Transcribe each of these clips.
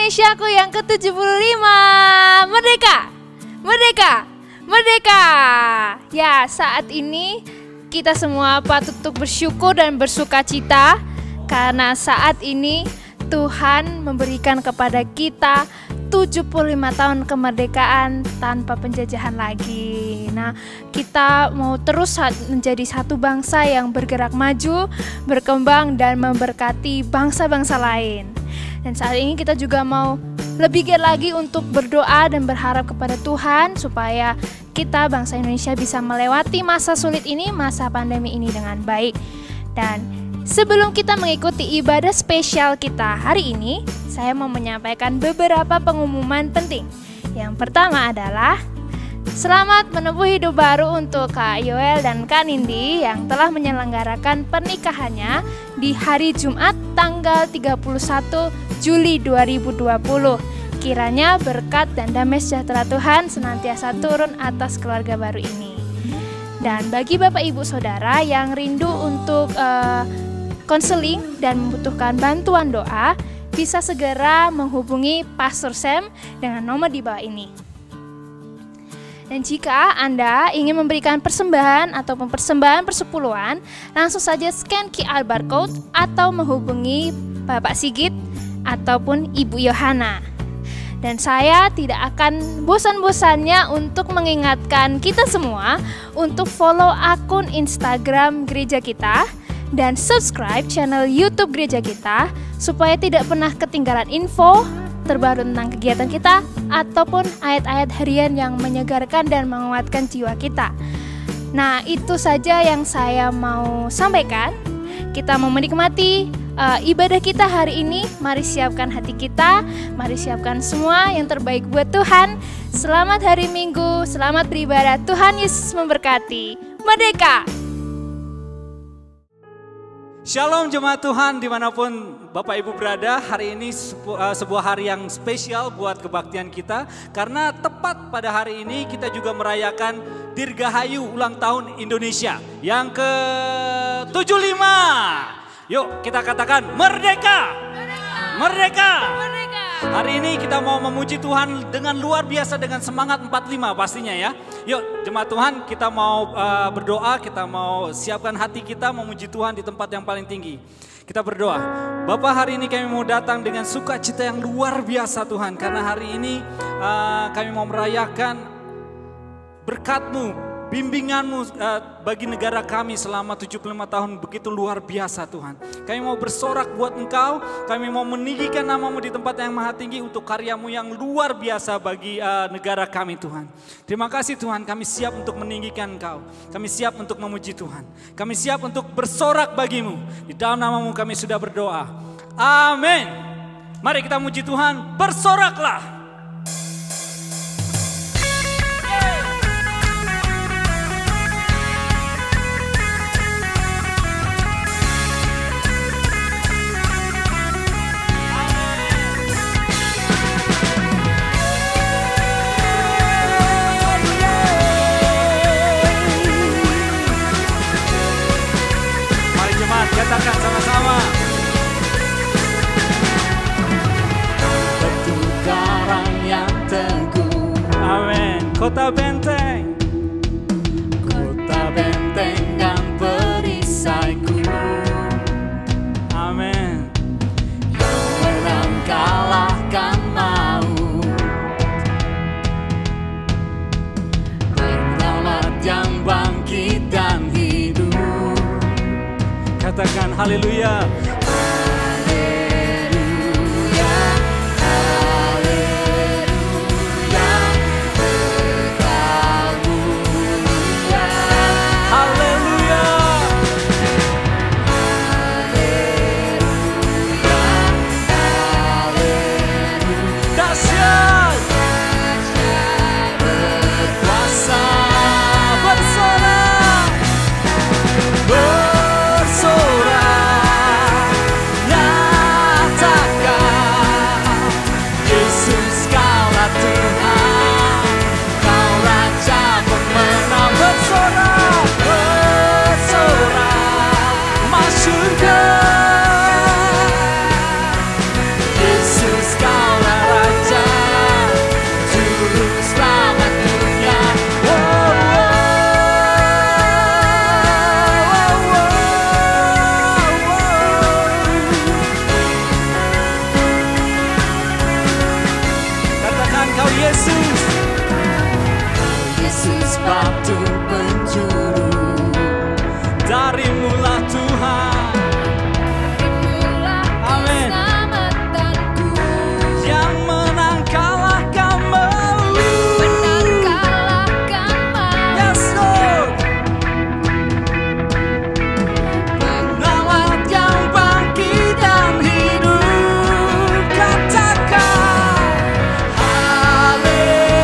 Indonesiaku yang ke-75. Merdeka! Merdeka! Merdeka! Ya, saat ini kita semua patut untuk bersyukur dan bersukacita karena saat ini Tuhan memberikan kepada kita 75 tahun kemerdekaan tanpa penjajahan lagi. Nah, kita mau terus menjadi satu bangsa yang bergerak maju, berkembang dan memberkati bangsa-bangsa lain. Dan saat ini kita juga mau lebih giat lagi untuk berdoa dan berharap kepada Tuhan supaya kita bangsa Indonesia bisa melewati masa sulit ini, masa pandemi ini dengan baik. Dan sebelum kita mengikuti ibadah spesial kita hari ini, saya mau menyampaikan beberapa pengumuman penting. Yang pertama adalah selamat menempuh hidup baru untuk Kak Yoel dan Kak Nindi yang telah menyelenggarakan pernikahannya di hari Jumat tanggal 31 Juli 2020. Kiranya berkat dan damai sejahtera Tuhan senantiasa turun atas keluarga baru ini. Dan bagi Bapak Ibu Saudara yang rindu untuk konseling dan membutuhkan bantuan doa, bisa segera menghubungi Pastor Sam dengan nomor di bawah ini. Dan jika Anda ingin memberikan persembahan atau persembahan persepuluhan, langsung saja scan QR barcode atau menghubungi Bapak Sigit ataupun Ibu Yohana. Dan saya tidak akan bosan-bosannya untuk mengingatkan kita semua untuk follow akun Instagram gereja kita dan subscribe channel YouTube gereja kita supaya tidak pernah ketinggalan info terbaru tentang kegiatan kita ataupun ayat-ayat harian yang menyegarkan dan menguatkan jiwa kita. Nah, itu saja yang saya mau sampaikan. Kita mau menikmati ibadah kita hari ini. Mari siapkan hati kita, mari siapkan semua yang terbaik buat Tuhan. Selamat hari Minggu, selamat beribadah. Tuhan Yesus memberkati. Merdeka! Shalom jemaat Tuhan dimanapun Bapak Ibu berada. Hari ini sebuah hari yang spesial buat kebaktian kita. Karena tepat pada hari ini kita juga merayakan Dirgahayu ulang tahun Indonesia yang ke-75. Yuk kita katakan merdeka! Merdeka! Merdeka! Hari ini kita mau memuji Tuhan dengan luar biasa dengan semangat 45 pastinya ya. Yuk jemaat Tuhan kita mau berdoa, kita mau siapkan hati kita memuji Tuhan di tempat yang paling tinggi. Kita berdoa. Bapak, hari ini kami mau datang dengan sukacita yang luar biasa Tuhan. Karena hari ini kami mau merayakan berkat-Mu, bimbingan-Mu bagi negara kami selama 75 tahun begitu luar biasa Tuhan. Kami mau bersorak buat Engkau, kami mau meninggikan nama-Mu di tempat yang maha tinggi untuk karya-Mu yang luar biasa bagi negara kami Tuhan. Terima kasih Tuhan, kami siap untuk meninggikan Engkau. Kami siap untuk memuji Tuhan. Kami siap untuk bersorak bagi-Mu. Di dalam nama-Mu kami sudah berdoa. Amin. Mari kita muji Tuhan, bersoraklah. Katakan sama-sama. Batu karang yang teguh. Amin. Kota benteng. Kota benteng dan perisaiku. Amin. Yang menang kalahkan maut. Penyelamat yang bangkit dan hidup. Katakan haleluya. Haleluya, haleluya, Engkau mulia. Haleluya. Haleluya, haleluya, Dahsyat. berkuasa. Bersorak. Bersorak. Yesus. Yesus batu penjuru, Darimu-lah Tuhan. Amin. Yang menang kalahkan maut. Yes Lord. Pengawat yang bangkit dan hidup. Katakan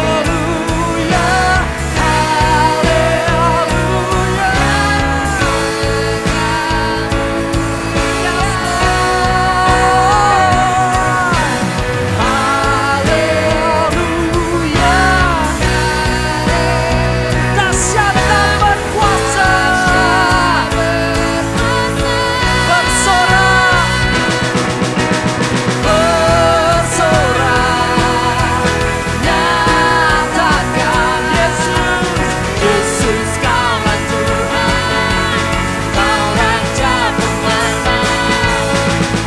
haleluya, haleluya. Haleluya. Dahsyat dan berkuasa. Bersorak, bersorak. Nyatakan Yesus, Yesus kaulah Tuhan, Kau Raja pemenang.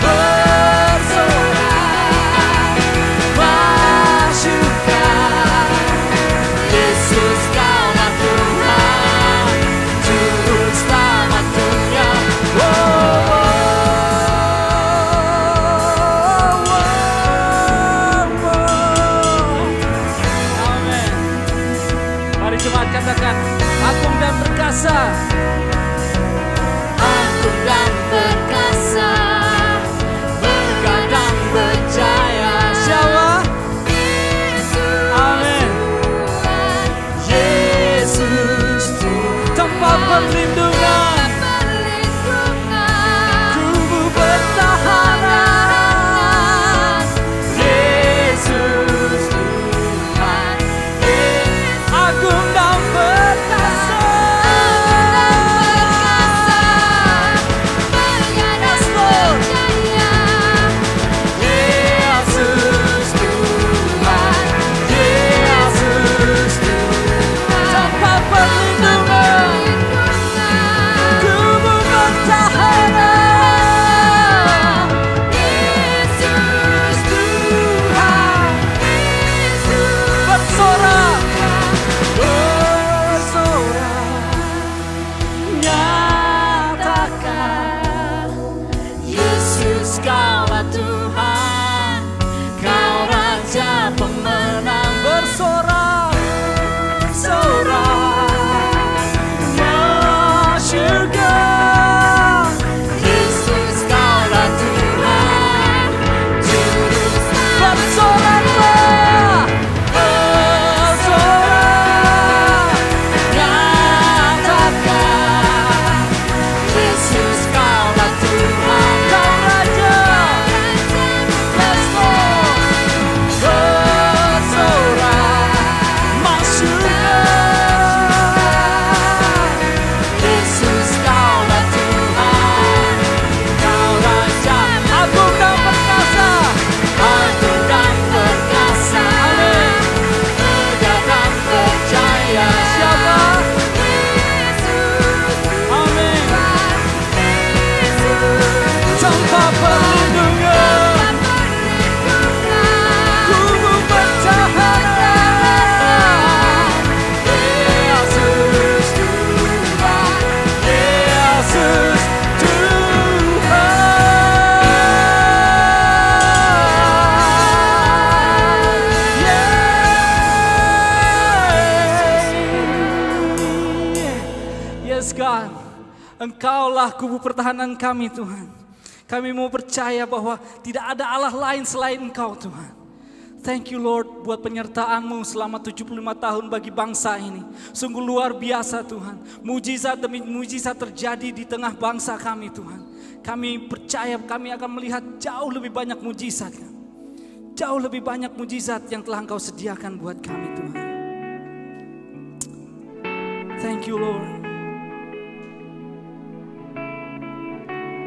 bersorak, masyurkan. Yesus kaulah Tuhan, Juru Selamat dunia. Amin. Mari jemaat katakan, agung dan perkasa. Agung dan perkasa, begadang berjaya. Siapa? Amin. Yesus Tempat perlindungan, kubu pertahanan. Yesus Tuhan, Agung dan perkasa. Yes, Lord. Yesus Tuhan, Yesus Tuhan. Tempat perlindungan, kubu pertahanan. Yesus Tuhan bersorak, bersorak. Nyatakan Yesus kaulah Tuhan, Kau Raja pemenang. bersorak, sorak, masyurkan. Yesus kaulah Tuhan, Juru Selamat. Bersoraklah, bersorak. Nyatakan Yesus kaulah Tuhan, Kau Raja. Let's go. Bersorak, masyurkan. Yesus kaulah Tuhan, Kau Raja Agung dan perkasa. agung dan perkasa. Amin. Begadang berjaya. Siapa? Amin. Tempat perlindungan, kubu pertahanan. Yesus Tuhan, Yesus Tuhan. Yes God, Engkaulah kubu pertahanan kami Tuhan. Kami mau percaya bahwa tidak ada Allah lain selain Engkau Tuhan. Thank you Lord buat penyertaan-Mu selama 75 tahun bagi bangsa ini. Sungguh luar biasa Tuhan. Mujizat demi mujizat terjadi di tengah bangsa kami Tuhan. Kami percaya kami akan melihat jauh lebih banyak mujizat. Jauh lebih banyak mujizat yang telah Engkau sediakan buat kami Tuhan. Thank you Lord.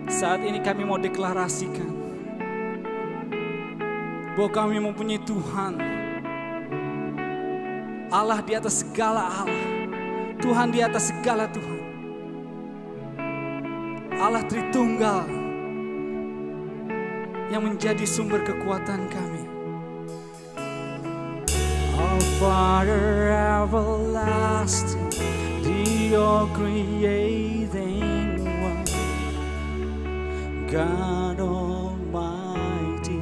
Saat ini kami mau deklarasikan bahwa kami mempunyai Tuhan, Allah di atas segala Allah, Tuhan di atas segala Tuhan, Allah Tritunggal yang menjadi sumber kekuatan kami. Father everlasting, the all-creating one, God Almighty.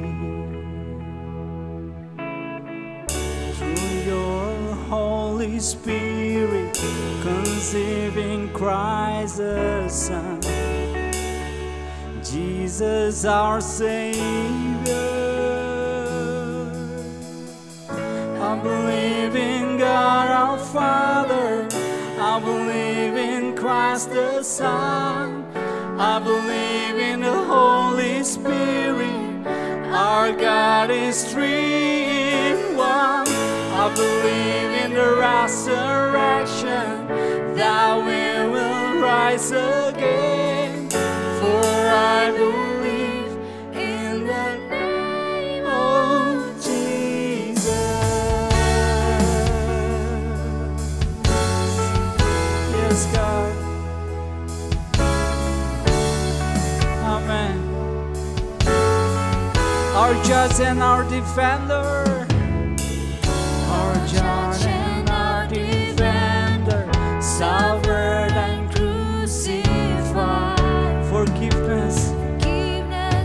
Through your Holy Spirit, conceiving Christ the Son, Jesus our Savior. I believe in God our Father, I believe in Christ the Son, I believe in the Holy Spirit, our God is three in one. I believe in the resurrection, that we will rise again, for I believe in the name of Jesus. Yes, God. Amen. Our judge and our defender, our judge and our defender, suffered and crucified. Forgiveness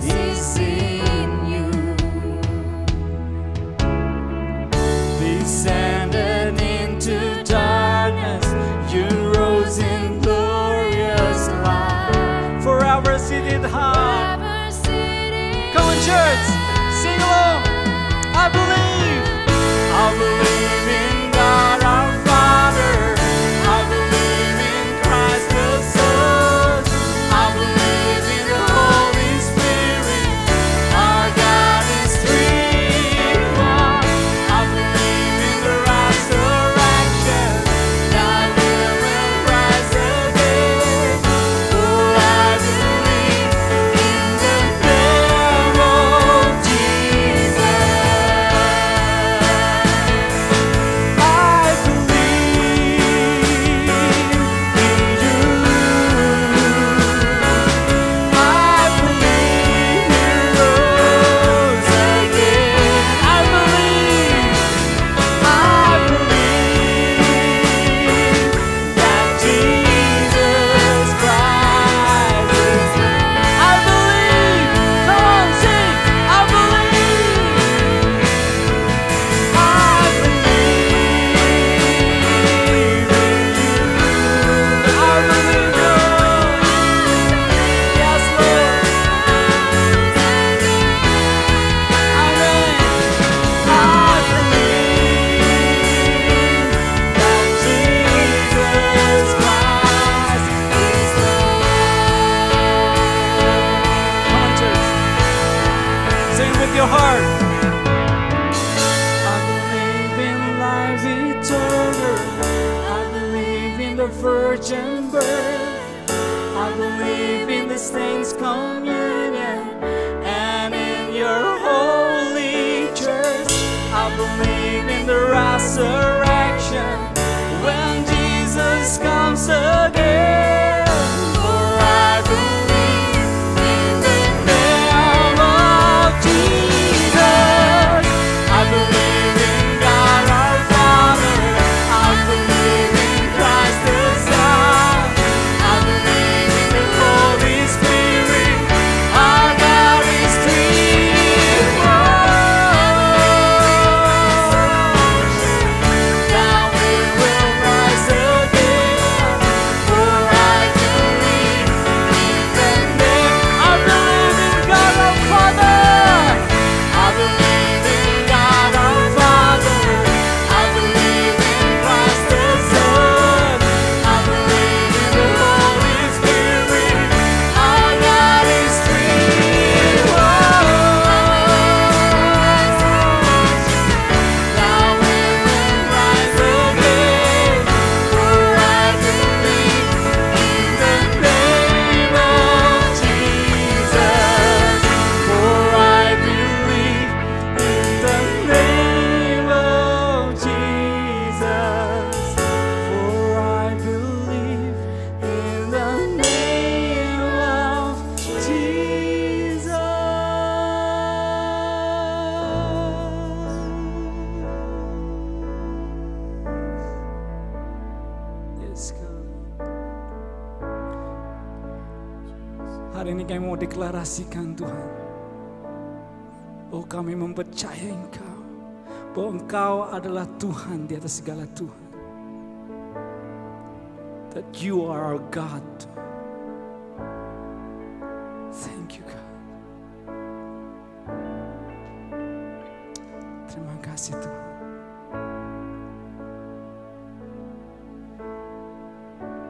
is in you. Descended into darkness, you rose in glorious light. Forever seated high. Come on, church, sing along. I believe in God our Father, I believe in Christ the Son, I believe in the Holy Spirit, our God is three in one. I believe in the resurrection, that we will rise again, for I believe in the name of Jesus. I your heart. I believe in life eternal, I believe in the virgin birth, I believe in the saints' communion, and in your holy church. I believe in the resurrection, when Jesus comes again, for I believe in the name of Jesus. I believe in God our Father, I believe in Christ the Son, I believe in the Holy Spirit, our God is three in one. Now we will rise again, for Hari ini kami mau deklarasikan Tuhan, bahwa kami mempercayai Engkau, bahwa Engkau adalah Tuhan di atas segala Tuhan. That you are our God. Thank you God. Terima kasih Tuhan.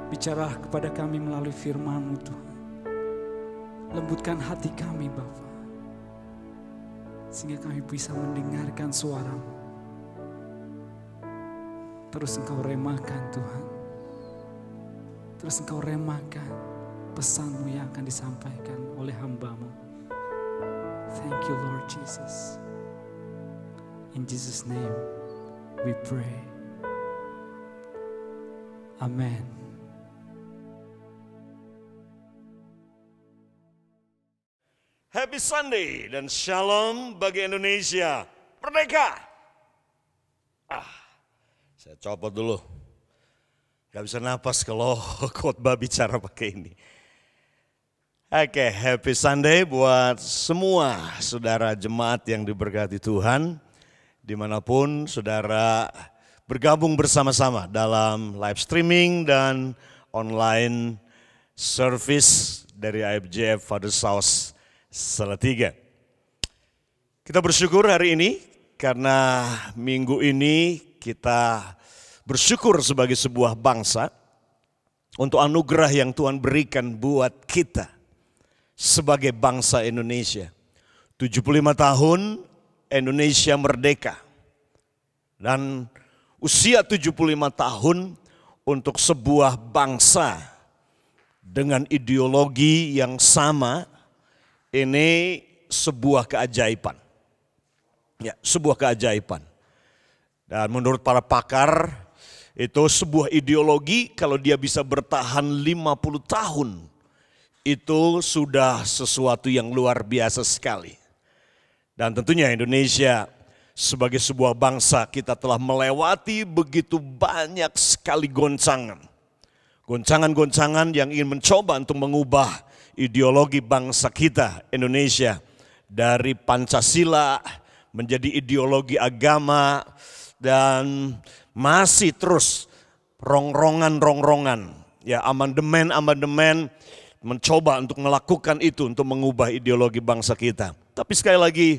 Bicara kepada kami melalui firman-Mu Tuhan. Lembutkan hati kami Bapa, sehingga kami bisa mendengarkan suara-Mu. Terus Engkau remahkan Tuhan. Terus Engkau remahkan pesan-Mu yang akan disampaikan oleh hamba-Mu. Thank you Lord Jesus. In Jesus' name we pray. Amen. Happy Sunday dan shalom bagi Indonesia. Merdeka! Saya copot dulu. Gak bisa napas kalau khotbah bicara pakai ini. Oke, happy Sunday buat semua saudara jemaat yang diberkati Tuhan. Dimanapun saudara bergabung bersama-sama dalam live streaming dan online service dari IFJF Father's House Salatiga. Kita bersyukur hari ini karena minggu ini kita bersyukur sebagai sebuah bangsa untuk anugerah yang Tuhan berikan buat kita sebagai bangsa Indonesia. 75 tahun Indonesia merdeka dan usia 75 tahun untuk sebuah bangsa dengan ideologi yang sama. Ini sebuah keajaiban. Ya, sebuah keajaiban. Dan menurut para pakar, itu sebuah ideologi kalau dia bisa bertahan 50 tahun, itu sudah sesuatu yang luar biasa sekali. Dan tentunya Indonesia sebagai sebuah bangsa, kita telah melewati begitu banyak sekali goncangan. Goncangan-goncangan yang ingin mencoba untuk mengubah ideologi bangsa kita Indonesia dari Pancasila menjadi ideologi agama dan masih terus rongrongan ya, amandemen mencoba untuk melakukan itu untuk mengubah ideologi bangsa kita. Tapi sekali lagi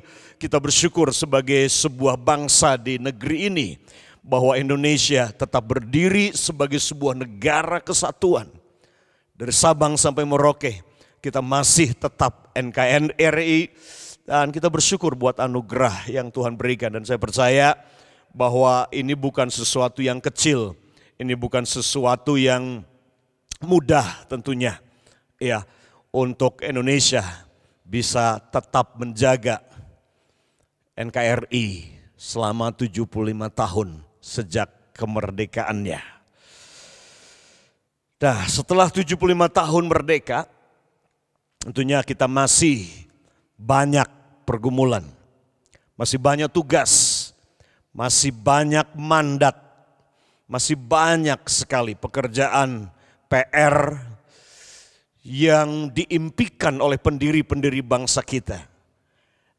kita bersyukur sebagai sebuah bangsa di negeri ini bahwa Indonesia tetap berdiri sebagai sebuah negara kesatuan dari Sabang sampai Merauke. Kita masih tetap NKRI dan kita bersyukur buat anugerah yang Tuhan berikan. Dan saya percaya bahwa ini bukan sesuatu yang kecil, ini bukan sesuatu yang mudah tentunya ya, untuk Indonesia bisa tetap menjaga NKRI selama 75 tahun sejak kemerdekaannya. Nah, setelah 75 tahun merdeka, tentunya kita masih banyak pergumulan, masih banyak tugas, masih banyak mandat, masih banyak sekali pekerjaan PR yang diimpikan oleh pendiri-pendiri bangsa kita.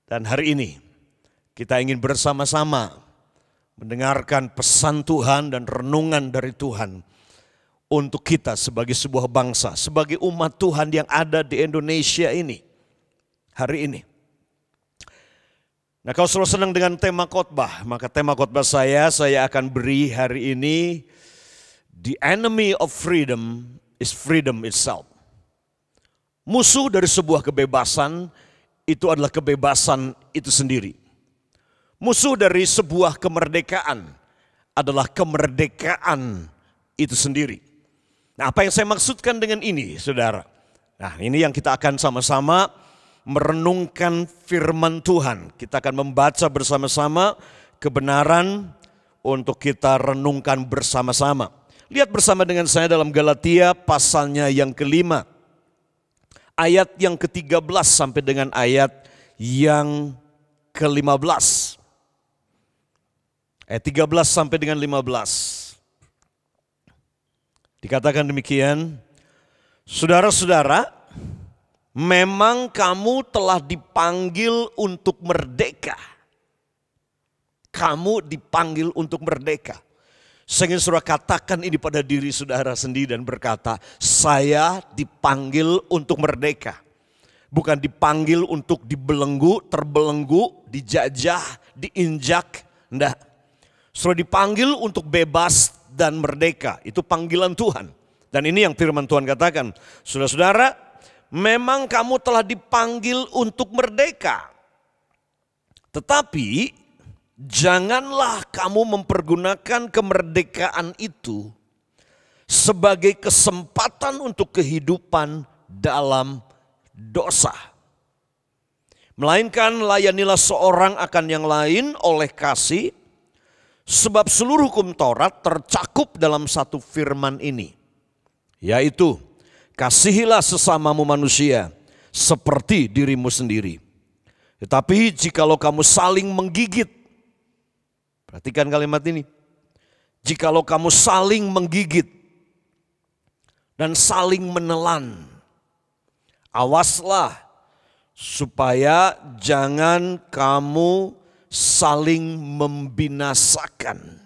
Dan hari ini kita ingin bersama-sama mendengarkan pesan Tuhan dan renungan dari Tuhan untuk kita sebagai sebuah bangsa, sebagai umat Tuhan yang ada di Indonesia ini, hari ini. Nah, kalau selalu senang dengan tema khotbah, maka tema khotbah saya akan beri hari ini, The enemy of freedom is freedom itself. Musuh dari sebuah kebebasan itu adalah kebebasan itu sendiri. Musuh dari sebuah kemerdekaan adalah kemerdekaan itu sendiri. Nah, apa yang saya maksudkan dengan ini, saudara? Nah, ini yang kita akan sama-sama merenungkan firman Tuhan. Kita akan membaca bersama-sama kebenaran untuk kita renungkan bersama-sama. Lihat bersama dengan saya dalam Galatia pasalnya yang ke-5. Ayat yang ke-13 sampai dengan ayat yang ke-15. Ayat 13 sampai dengan 15. Dikatakan demikian, saudara-saudara, memang kamu telah dipanggil untuk merdeka. Kamu dipanggil untuk merdeka. Saya ingin saudara katakan ini pada diri saudara sendiri dan berkata, saya dipanggil untuk merdeka. Bukan dipanggil untuk dibelenggu, terbelenggu, dijajah, diinjak. Enggak. Saudara dipanggil untuk bebas dan merdeka. Itu panggilan Tuhan. Dan ini yang firman Tuhan katakan. Saudara-saudara, memang kamu telah dipanggil untuk merdeka. Tetapi janganlah kamu mempergunakan kemerdekaan itu sebagai kesempatan untuk kehidupan dalam dosa. Melainkan layanilah seorang akan yang lain oleh kasih, sebab seluruh hukum Taurat tercakup dalam satu firman ini, yaitu kasihilah sesamamu manusia seperti dirimu sendiri. Tetapi jikalau kamu saling menggigit, perhatikan kalimat ini, jikalau kamu saling menggigit dan saling menelan, awaslah supaya jangan kamu saling membinasakan.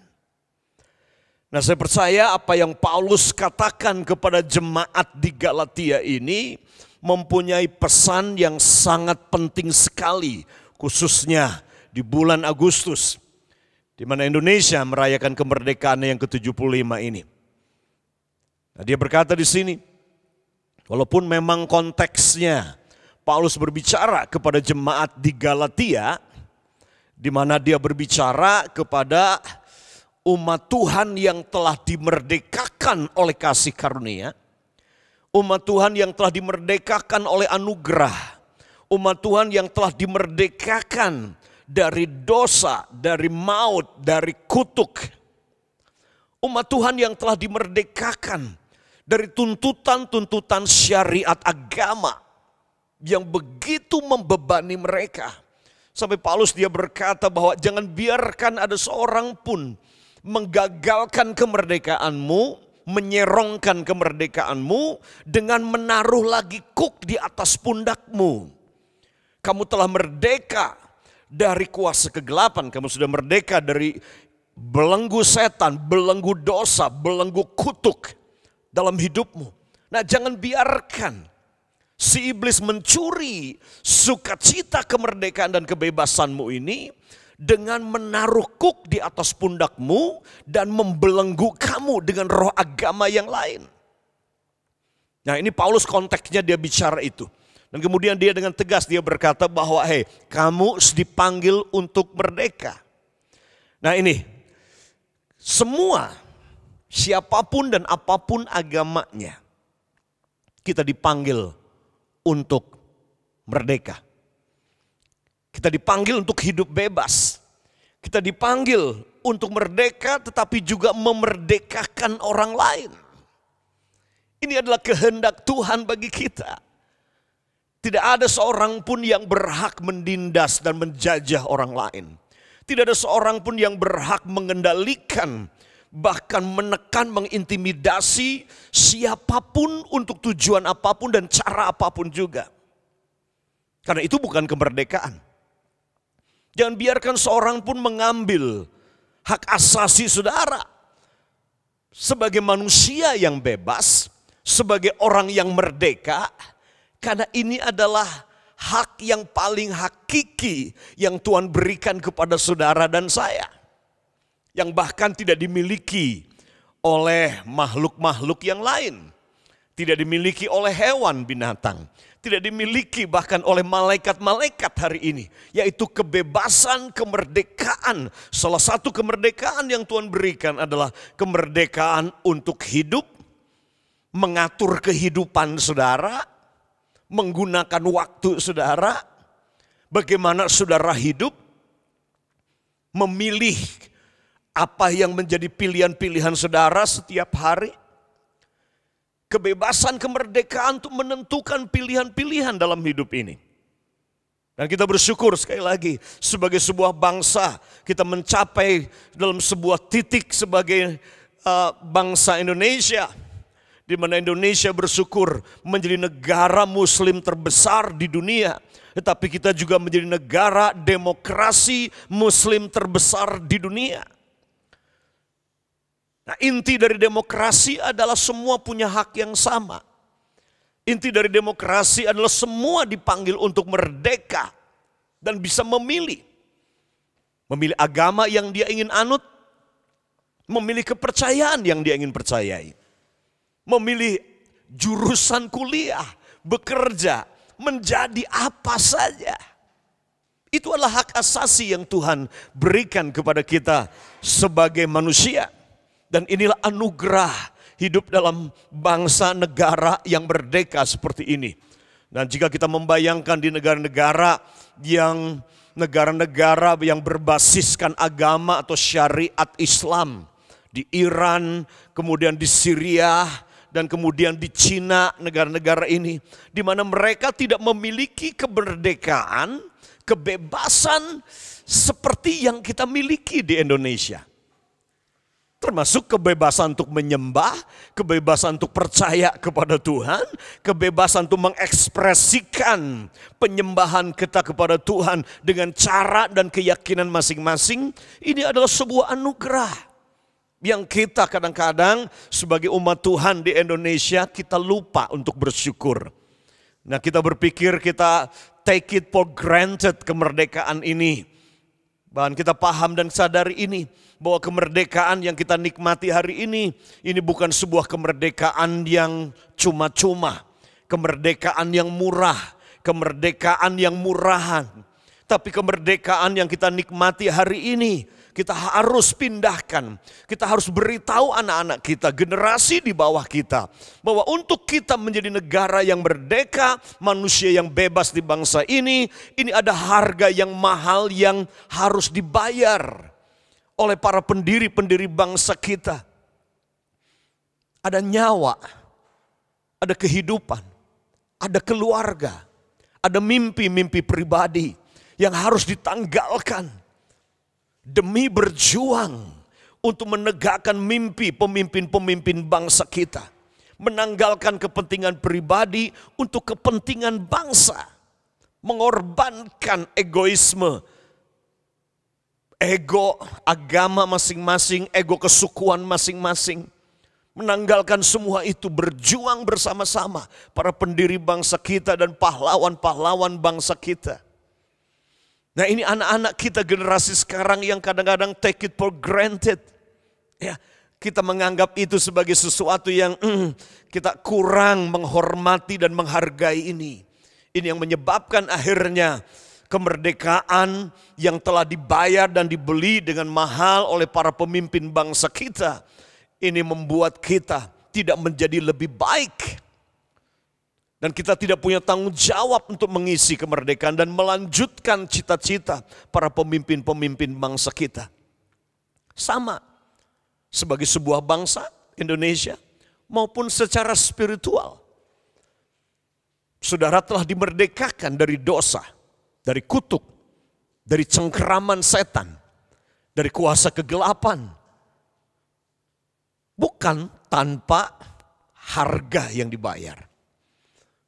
Nah, saya percaya apa yang Paulus katakan kepada jemaat di Galatia ini mempunyai pesan yang sangat penting sekali, khususnya di bulan Agustus, di mana Indonesia merayakan kemerdekaan yang ke-75 ini. Nah, dia berkata di sini, walaupun memang konteksnya Paulus berbicara kepada jemaat di Galatia, di mana dia berbicara kepada umat Tuhan yang telah dimerdekakan oleh kasih karunia, umat Tuhan yang telah dimerdekakan oleh anugerah, umat Tuhan yang telah dimerdekakan dari dosa, dari maut, dari kutuk, umat Tuhan yang telah dimerdekakan dari tuntutan-tuntutan syariat agama yang begitu membebani mereka. Sampai Paulus dia berkata bahwa jangan biarkan ada seorang pun menggagalkan kemerdekaanmu, menyerongkan kemerdekaanmu dengan menaruh lagi kuk di atas pundakmu. Kamu telah merdeka dari kuasa kegelapan, kamu sudah merdeka dari belenggu setan, belenggu dosa, belenggu kutuk dalam hidupmu. Nah, jangan biarkan si iblis mencuri sukacita kemerdekaan dan kebebasanmu ini dengan menaruh kuk di atas pundakmu dan membelenggu kamu dengan roh agama yang lain. Nah, ini Paulus konteksnya dia bicara itu. Dan kemudian dia dengan tegas dia berkata bahwa kamu dipanggil untuk merdeka. Nah, ini semua siapapun dan apapun agamanya, kita dipanggil untuk merdeka. Kita dipanggil untuk hidup bebas. Kita dipanggil untuk merdeka tetapi juga memerdekakan orang lain. Ini adalah kehendak Tuhan bagi kita. Tidak ada seorang pun yang berhak menindas dan menjajah orang lain. Tidak ada seorang pun yang berhak mengendalikan, bahkan menekan, mengintimidasi siapapun untuk tujuan apapun dan cara apapun juga. Karena itu bukan kemerdekaan. Jangan biarkan seorang pun mengambil hak asasi saudara. Sebagai manusia yang bebas, sebagai orang yang merdeka, karena ini adalah hak yang paling hakiki yang Tuhan berikan kepada saudara dan saya. Yang bahkan tidak dimiliki oleh makhluk-makhluk yang lain. Tidak dimiliki oleh hewan binatang. Tidak dimiliki bahkan oleh malaikat-malaikat hari ini. Yaitu kebebasan, kemerdekaan. Salah satu kemerdekaan yang Tuhan berikan adalah kemerdekaan untuk hidup. Mengatur kehidupan saudara. Menggunakan waktu saudara. Bagaimana saudara hidup. Memilih apa yang menjadi pilihan-pilihan saudara setiap hari. Kebebasan, kemerdekaan untuk menentukan pilihan-pilihan dalam hidup ini. Dan kita bersyukur sekali lagi sebagai sebuah bangsa kita mencapai dalam sebuah titik sebagai bangsa Indonesia. di mana Indonesia bersyukur menjadi negara muslim terbesar di dunia, tetapi kita juga menjadi negara demokrasi muslim terbesar di dunia. Nah, inti dari demokrasi adalah semua punya hak yang sama. Inti dari demokrasi adalah semua dipanggil untuk merdeka dan bisa memilih. Memilih agama yang dia ingin anut, memilih kepercayaan yang dia ingin percayai. Memilih jurusan kuliah, bekerja, menjadi apa saja. Itu adalah hak asasi yang Tuhan berikan kepada kita sebagai manusia. Dan inilah anugerah hidup dalam bangsa negara yang merdeka seperti ini. Dan jika kita membayangkan di negara-negara yang berbasiskan agama atau syariat Islam, di Iran, kemudian di Syria, dan kemudian di Cina, negara-negara ini, di mana mereka tidak memiliki kemerdekaan, kebebasan seperti yang kita miliki di Indonesia. Termasuk kebebasan untuk menyembah, kebebasan untuk percaya kepada Tuhan, kebebasan untuk mengekspresikan penyembahan kita kepada Tuhan dengan cara dan keyakinan masing-masing. Ini adalah sebuah anugerah yang kita kadang-kadang sebagai umat Tuhan di Indonesia kita lupa untuk bersyukur. Nah, kita berpikir kita take it for granted kemerdekaan ini. Bahkan kita paham dan sadari ini, bahwa kemerdekaan yang kita nikmati hari ini bukan sebuah kemerdekaan yang cuma-cuma. Kemerdekaan yang murah, kemerdekaan yang murahan. Tapi kemerdekaan yang kita nikmati hari ini, kita harus pindahkan. Kita harus beritahu anak-anak kita, generasi di bawah kita, bahwa untuk kita menjadi negara yang merdeka, manusia yang bebas di bangsa ini ada harga yang mahal yang harus dibayar oleh para pendiri-pendiri bangsa kita. Ada nyawa, ada kehidupan, ada keluarga, ada mimpi-mimpi pribadi yang harus ditanggalkan demi berjuang untuk menegakkan mimpi pemimpin-pemimpin bangsa kita. Menanggalkan kepentingan pribadi untuk kepentingan bangsa. Mengorbankan egoisme, ego agama masing-masing, ego kesukuan masing-masing. Menanggalkan semua itu, berjuang bersama-sama para pendiri bangsa kita dan pahlawan-pahlawan bangsa kita. Nah, ini anak-anak kita generasi sekarang yang kadang-kadang take it for granted. Ya, kita menganggap itu sebagai sesuatu yang kita kurang menghormati dan menghargai ini. Ini yang menyebabkan akhirnya kemerdekaan yang telah dibayar dan dibeli dengan mahal oleh para pemimpin bangsa kita, ini membuat kita tidak menjadi lebih baik. Dan kita tidak punya tanggung jawab untuk mengisi kemerdekaan dan melanjutkan cita-cita para pemimpin-pemimpin bangsa kita. Sama sebagai sebuah bangsa Indonesia maupun secara spiritual. Saudara telah dimerdekakan dari dosa, dari kutuk, dari cengkeraman setan, dari kuasa kegelapan. Bukan tanpa harga yang dibayar.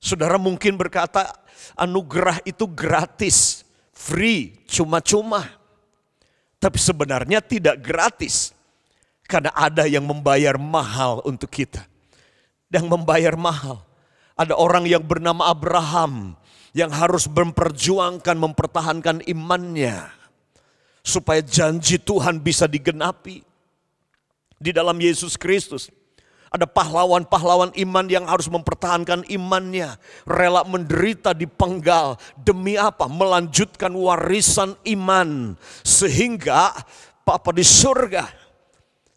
Saudara mungkin berkata anugerah itu gratis, free, cuma-cuma. Tapi sebenarnya tidak gratis. Karena ada yang membayar mahal untuk kita. Yang membayar mahal. Ada orang yang bernama Abraham yang harus memperjuangkan, mempertahankan imannya. Supaya janji Tuhan bisa digenapi. Di dalam Yesus Kristus. Ada pahlawan-pahlawan iman yang harus mempertahankan imannya. Rela menderita dipenggal. Demi apa? Melanjutkan warisan iman. Sehingga Bapa di surga,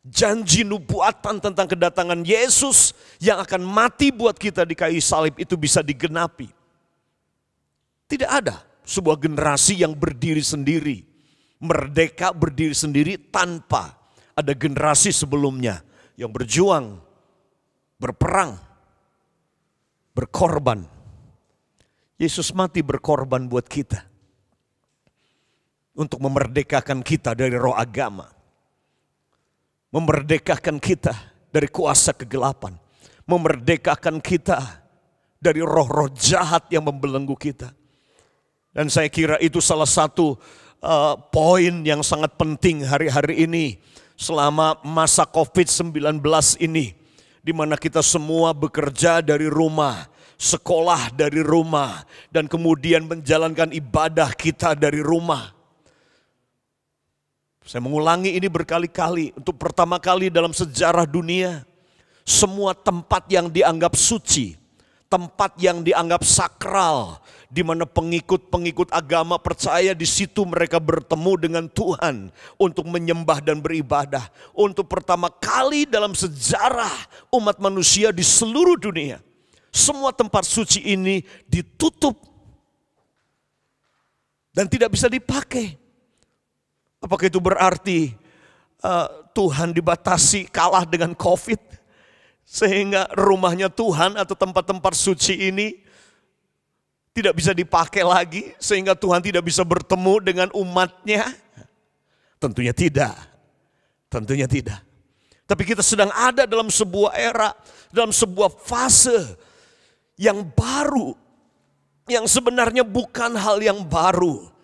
janji nubuatan tentang kedatangan Yesus yang akan mati buat kita di kayu salib itu bisa digenapi. Tidak ada sebuah generasi yang berdiri sendiri. Merdeka berdiri sendiri tanpa ada generasi sebelumnya yang berjuang, berperang, berkorban. Yesus mati berkorban buat kita. Untuk memerdekakan kita dari roh agama. Memerdekakan kita dari kuasa kegelapan. memerdekakan kita dari roh-roh jahat yang membelenggu kita. Dan saya kira itu salah satu poin yang sangat penting hari-hari ini selama masa COVID-19 ini, di mana kita semua bekerja dari rumah, sekolah dari rumah, dan kemudian menjalankan ibadah kita dari rumah. Saya mengulangi ini berkali-kali, untuk pertama kali dalam sejarah dunia, semua tempat yang dianggap suci, tempat yang dianggap sakral, di mana pengikut-pengikut agama percaya di situ mereka bertemu dengan Tuhan untuk menyembah dan beribadah. Untuk pertama kali dalam sejarah umat manusia di seluruh dunia, semua tempat suci ini ditutup dan tidak bisa dipakai. Apakah itu berarti Tuhan dibatasi, kalah dengan COVID, sehingga rumahnya Tuhan atau tempat-tempat suci ini tidak bisa dipakai lagi, sehingga Tuhan tidak bisa bertemu dengan umatnya? Tentunya tidak. Tentunya tidak. Tapi kita sedang ada dalam sebuah era, dalam sebuah fase yang baru, yang sebenarnya bukan hal yang baru.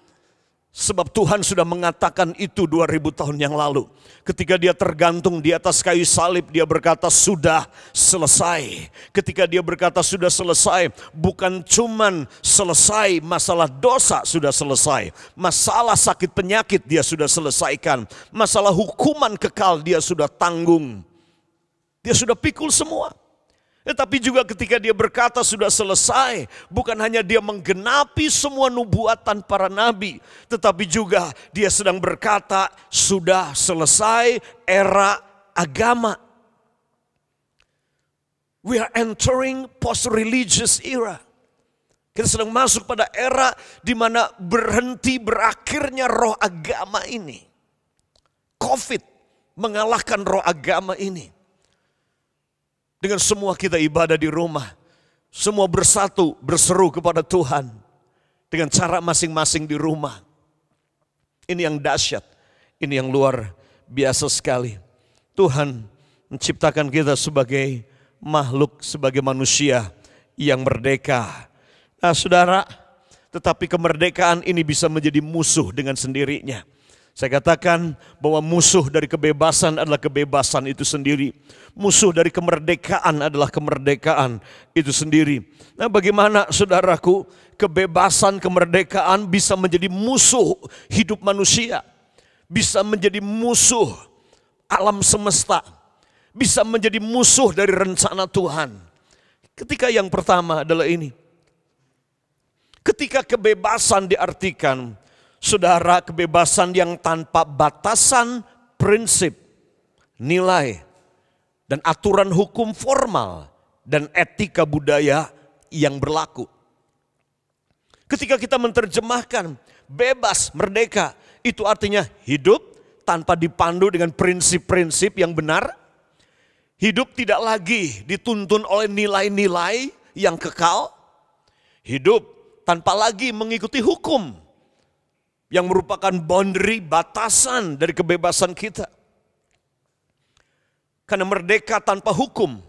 Sebab Tuhan sudah mengatakan itu 2000 tahun yang lalu. Ketika dia tergantung di atas kayu salib, dia berkata sudah selesai. Ketika dia berkata sudah selesai, bukan cuman selesai masalah dosa sudah selesai. Masalah sakit penyakit dia sudah selesaikan. Masalah hukuman kekal dia sudah tanggung. Dia sudah pikul semua. Tetapi juga ketika dia berkata sudah selesai, bukan hanya dia menggenapi semua nubuatan para nabi, tetapi juga dia sedang berkata sudah selesai era agama. We are entering post-religious era. Kita sedang masuk pada era di mana berakhirnya roh agama ini. COVID mengalahkan roh agama ini. Dengan semua kita ibadah di rumah, semua bersatu, berseru kepada Tuhan dengan cara masing-masing di rumah. Ini yang dahsyat, ini yang luar biasa sekali. Tuhan menciptakan kita sebagai makhluk, sebagai manusia yang merdeka. Nah saudara, tetapi kemerdekaan ini bisa menjadi musuh dengan sendirinya. Saya katakan bahwa musuh dari kebebasan adalah kebebasan itu sendiri. Musuh dari kemerdekaan adalah kemerdekaan itu sendiri. Nah bagaimana saudaraku, kebebasan, kemerdekaan bisa menjadi musuh hidup manusia. Bisa menjadi musuh alam semesta. Bisa menjadi musuh dari rencana Tuhan. Ketika yang pertama adalah ini. Ketika kebebasan diartikan, saudara, kebebasan yang tanpa batasan prinsip, nilai, dan aturan hukum formal, dan etika budaya yang berlaku. Ketika kita menerjemahkan bebas, merdeka, itu artinya hidup tanpa dipandu dengan prinsip-prinsip yang benar. Hidup tidak lagi dituntun oleh nilai-nilai yang kekal. Hidup tanpa lagi mengikuti hukum yang merupakan boundary, batasan dari kebebasan kita. Karena merdeka tanpa hukum,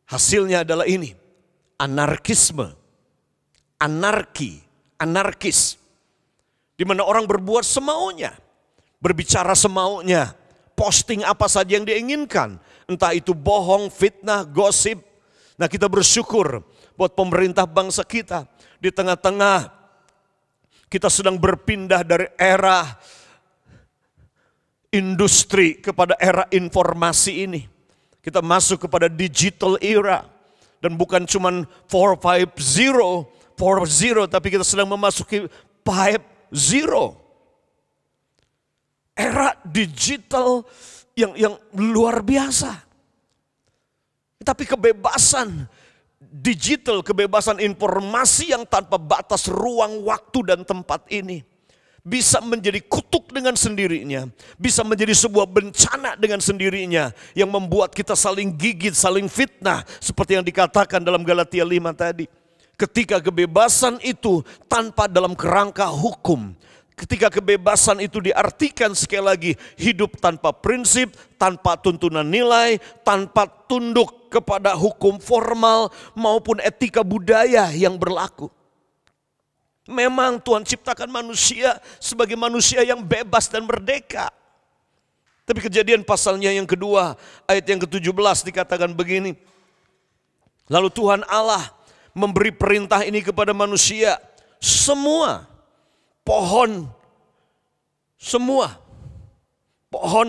hasilnya adalah ini, anarkisme, anarki, anarkis. Di mana orang berbuat semaunya, berbicara semaunya, posting apa saja yang dia inginkan. Entah itu bohong, fitnah, gosip. Nah kita bersyukur buat pemerintah bangsa kita di tengah-tengah kita sedang berpindah dari era industri kepada era informasi ini. Kita masuk kepada digital era. Dan bukan cuma 4.0, tapi kita sedang memasuki 5.0. Era digital yang luar biasa. Tapi kebebasan digital, kebebasan informasi yang tanpa batas ruang, waktu, dan tempat ini bisa menjadi kutuk dengan sendirinya, bisa menjadi sebuah bencana dengan sendirinya yang membuat kita saling gigit, saling fitnah seperti yang dikatakan dalam Galatia 5 tadi. Ketika kebebasan itu tanpa dalam kerangka hukum, Ketika kebebasan itu diartikan sekali lagi hidup tanpa prinsip, tanpa tuntunan nilai, tanpa tunduk kepada hukum formal maupun etika budaya yang berlaku. Memang Tuhan ciptakan manusia sebagai manusia yang bebas dan merdeka. Tapi Kejadian pasalnya yang kedua, ayat yang ke-17 dikatakan begini. Lalu Tuhan Allah memberi perintah ini kepada manusia. Semua pohon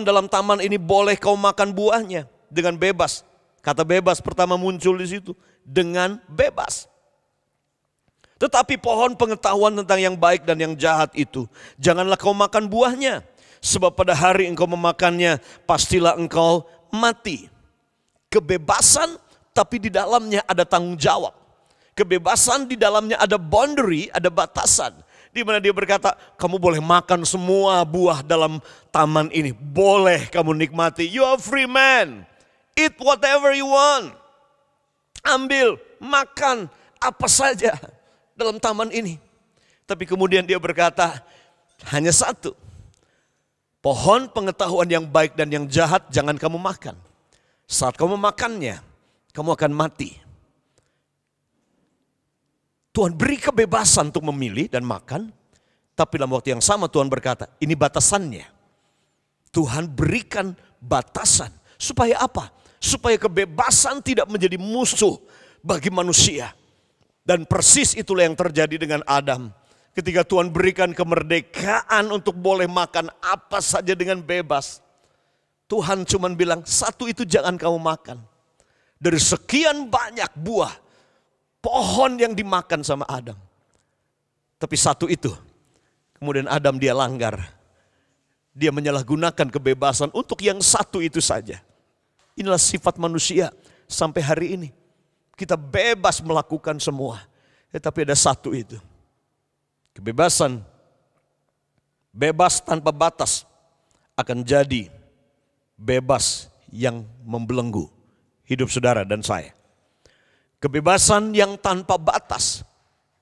dalam taman ini boleh kau makan buahnya dengan bebas. Kata bebas pertama muncul di situ, dengan bebas. Tetapi pohon pengetahuan tentang yang baik dan yang jahat itu, janganlah kau makan buahnya. Sebab pada hari engkau memakannya, pastilah engkau mati. Kebebasan, tapi di dalamnya ada tanggung jawab. Kebebasan di dalamnya ada boundary, ada batasan. Di mana dia berkata, kamu boleh makan semua buah dalam taman ini. Boleh kamu nikmati. You are free man. Eat whatever you want. Ambil, makan apa saja dalam taman ini. Tapi kemudian dia berkata, hanya satu. Pohon pengetahuan yang baik dan yang jahat jangan kamu makan. Saat kamu makannya, kamu akan mati. Tuhan beri kebebasan untuk memilih dan makan. Tapi dalam waktu yang sama Tuhan berkata, ini batasannya. Tuhan berikan batasan. Supaya apa? Supaya kebebasan tidak menjadi musuh bagi manusia. Dan persis itulah yang terjadi dengan Adam. Ketika Tuhan berikan kemerdekaan untuk boleh makan apa saja dengan bebas. Tuhan cuma bilang, satu itu jangan kamu makan. Dari sekian banyak buah pohon yang dimakan sama Adam. Tapi satu itu, kemudian Adam dia langgar. Dia menyalahgunakan kebebasan untuk yang satu itu saja. Inilah sifat manusia sampai hari ini. Kita bebas melakukan semua. Tetapi ada satu itu. Kebebasan, bebas tanpa batas akan jadi bebas yang membelenggu hidup saudara dan saya. Kebebasan yang tanpa batas,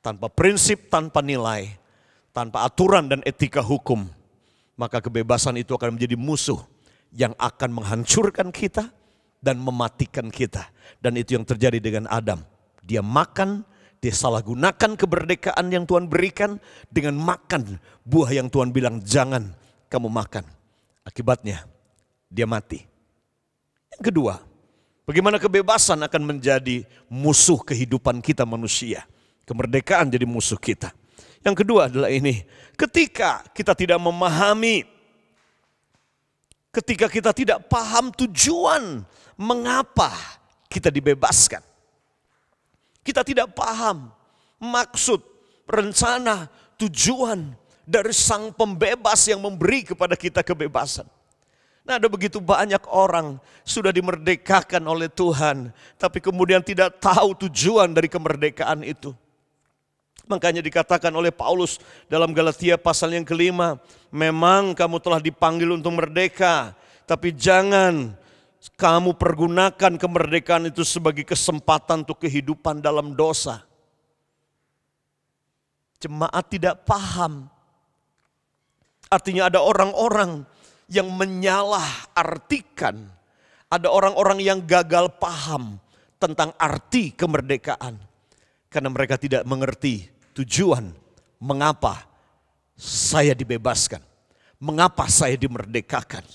tanpa prinsip, tanpa nilai, tanpa aturan dan etika hukum, maka kebebasan itu akan menjadi musuh yang akan menghancurkan kita dan mematikan kita. Dan itu yang terjadi dengan Adam. Dia makan, dia salah gunakan kemerdekaan yang Tuhan berikan dengan makan buah yang Tuhan bilang jangan kamu makan. Akibatnya dia mati. Yang kedua, bagaimana kebebasan akan menjadi musuh kehidupan kita manusia. Kemerdekaan jadi musuh kita. Yang kedua adalah ini, ketika kita tidak memahami, ketika kita tidak paham tujuan mengapa kita dibebaskan. Kita tidak paham maksud, rencana, tujuan dari Sang Pembebas yang memberi kepada kita kebebasan. Nah, ada begitu banyak orang sudah dimerdekakan oleh Tuhan, tapi kemudian tidak tahu tujuan dari kemerdekaan itu. Makanya dikatakan oleh Paulus dalam Galatia pasal yang ke-5, memang kamu telah dipanggil untuk merdeka, tapi jangan kamu pergunakan kemerdekaan itu sebagai kesempatan untuk kehidupan dalam dosa. Jemaat tidak paham. Artinya ada orang-orang yang menyalahartikan. Ada orang-orang yang gagal paham tentang arti kemerdekaan. Karena mereka tidak mengerti tujuan mengapa saya dibebaskan. Mengapa saya dimerdekakan.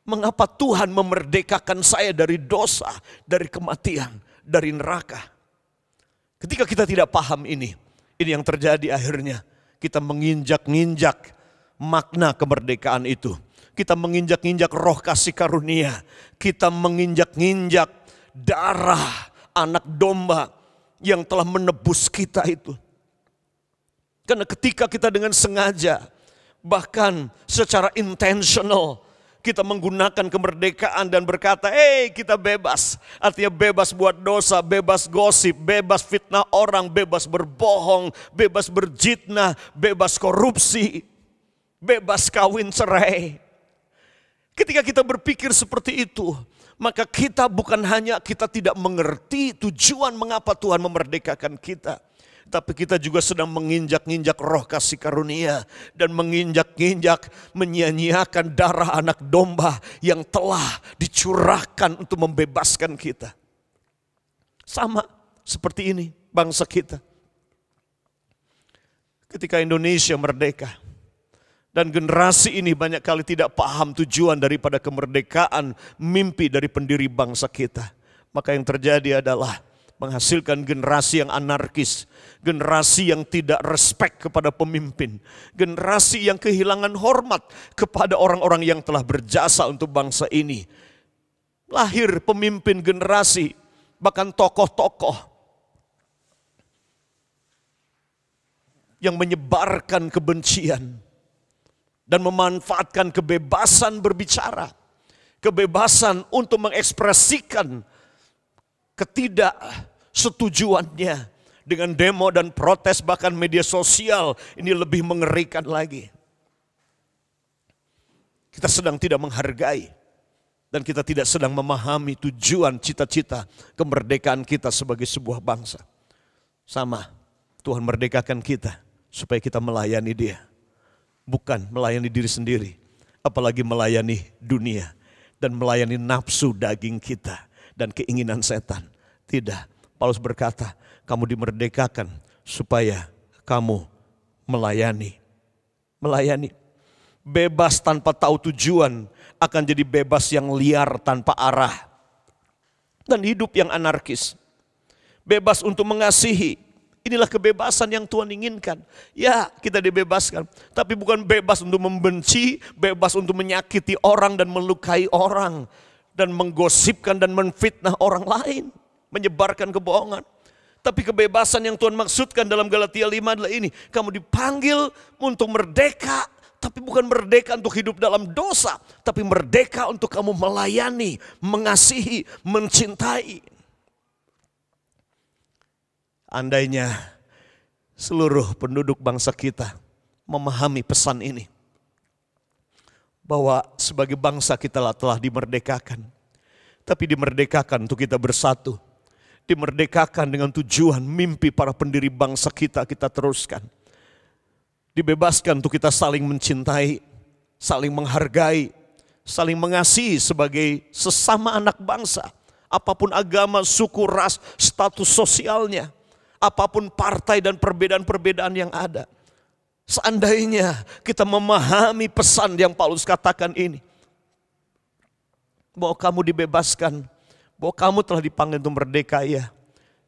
Mengapa Tuhan memerdekakan saya dari dosa, dari kematian, dari neraka. Ketika kita tidak paham ini yang terjadi akhirnya. Kita menginjak-injak makna kemerdekaan itu. Kita menginjak-injak roh kasih karunia. Kita menginjak-injak darah anak domba yang telah menebus kita itu. Karena ketika kita dengan sengaja, bahkan secara intentional, kita menggunakan kemerdekaan dan berkata, kita bebas. Artinya bebas buat dosa, bebas gosip, bebas fitnah orang, bebas berbohong, bebas berjitnah, bebas korupsi, bebas kawin cerai. Ketika kita berpikir seperti itu, maka kita bukan hanya kita tidak mengerti tujuan mengapa Tuhan memerdekakan kita. Tapi kita juga sedang menginjak-injak roh kasih karunia. Dan menginjak-injak menyia-nyiakan darah anak domba yang telah dicurahkan untuk membebaskan kita. Sama seperti ini bangsa kita. Ketika Indonesia merdeka. Dan generasi ini banyak kali tidak paham tujuan daripada kemerdekaan, mimpi dari pendiri bangsa kita. Maka yang terjadi adalah menghasilkan generasi yang anarkis, generasi yang tidak respect kepada pemimpin, generasi yang kehilangan hormat kepada orang-orang yang telah berjasa untuk bangsa ini. Lahir pemimpin generasi, bahkan tokoh-tokoh yang menyebarkan kebencian dan memanfaatkan kebebasan berbicara, kebebasan untuk mengekspresikan ketidaksetujuannya dengan demo dan protes, bahkan media sosial. Ini lebih mengerikan lagi. Kita sedang tidak menghargai dan kita tidak sedang memahami tujuan cita-cita kemerdekaan kita sebagai sebuah bangsa. Sama, Tuhan merdekakan kita supaya kita melayani Dia, bukan melayani diri sendiri, apalagi melayani dunia dan melayani nafsu daging kita dan keinginan setan. Tidak, Paulus berkata, kamu dimerdekakan supaya kamu melayani. Melayani. Bebas tanpa tahu tujuan akan jadi bebas yang liar tanpa arah. Dan hidup yang anarkis. Bebas untuk mengasihi. Inilah kebebasan yang Tuhan inginkan. Ya, kita dibebaskan. Tapi bukan bebas untuk membenci, bebas untuk menyakiti orang dan melukai orang. Dan menggosipkan dan menfitnah orang lain. Menyebarkan kebohongan. Tapi kebebasan yang Tuhan maksudkan dalam Galatia 5 adalah ini. Kamu dipanggil untuk merdeka. Tapi bukan merdeka untuk hidup dalam dosa. Tapi merdeka untuk kamu melayani, mengasihi, mencintai. Andainya seluruh penduduk bangsa kita memahami pesan ini. Bahwa sebagai bangsa kita telah dimerdekakan. Tapi dimerdekakan untuk kita bersatu. Dimerdekakan dengan tujuan mimpi para pendiri bangsa kita teruskan. Dibebaskan untuk kita saling mencintai, saling menghargai, saling mengasihi sebagai sesama anak bangsa. Apapun agama, suku, ras, status sosialnya. Apapun partai dan perbedaan-perbedaan yang ada. Seandainya kita memahami pesan yang Paulus katakan ini. Bahwa kamu dibebaskan. Bahwa kamu telah dipanggil untuk merdeka, ya.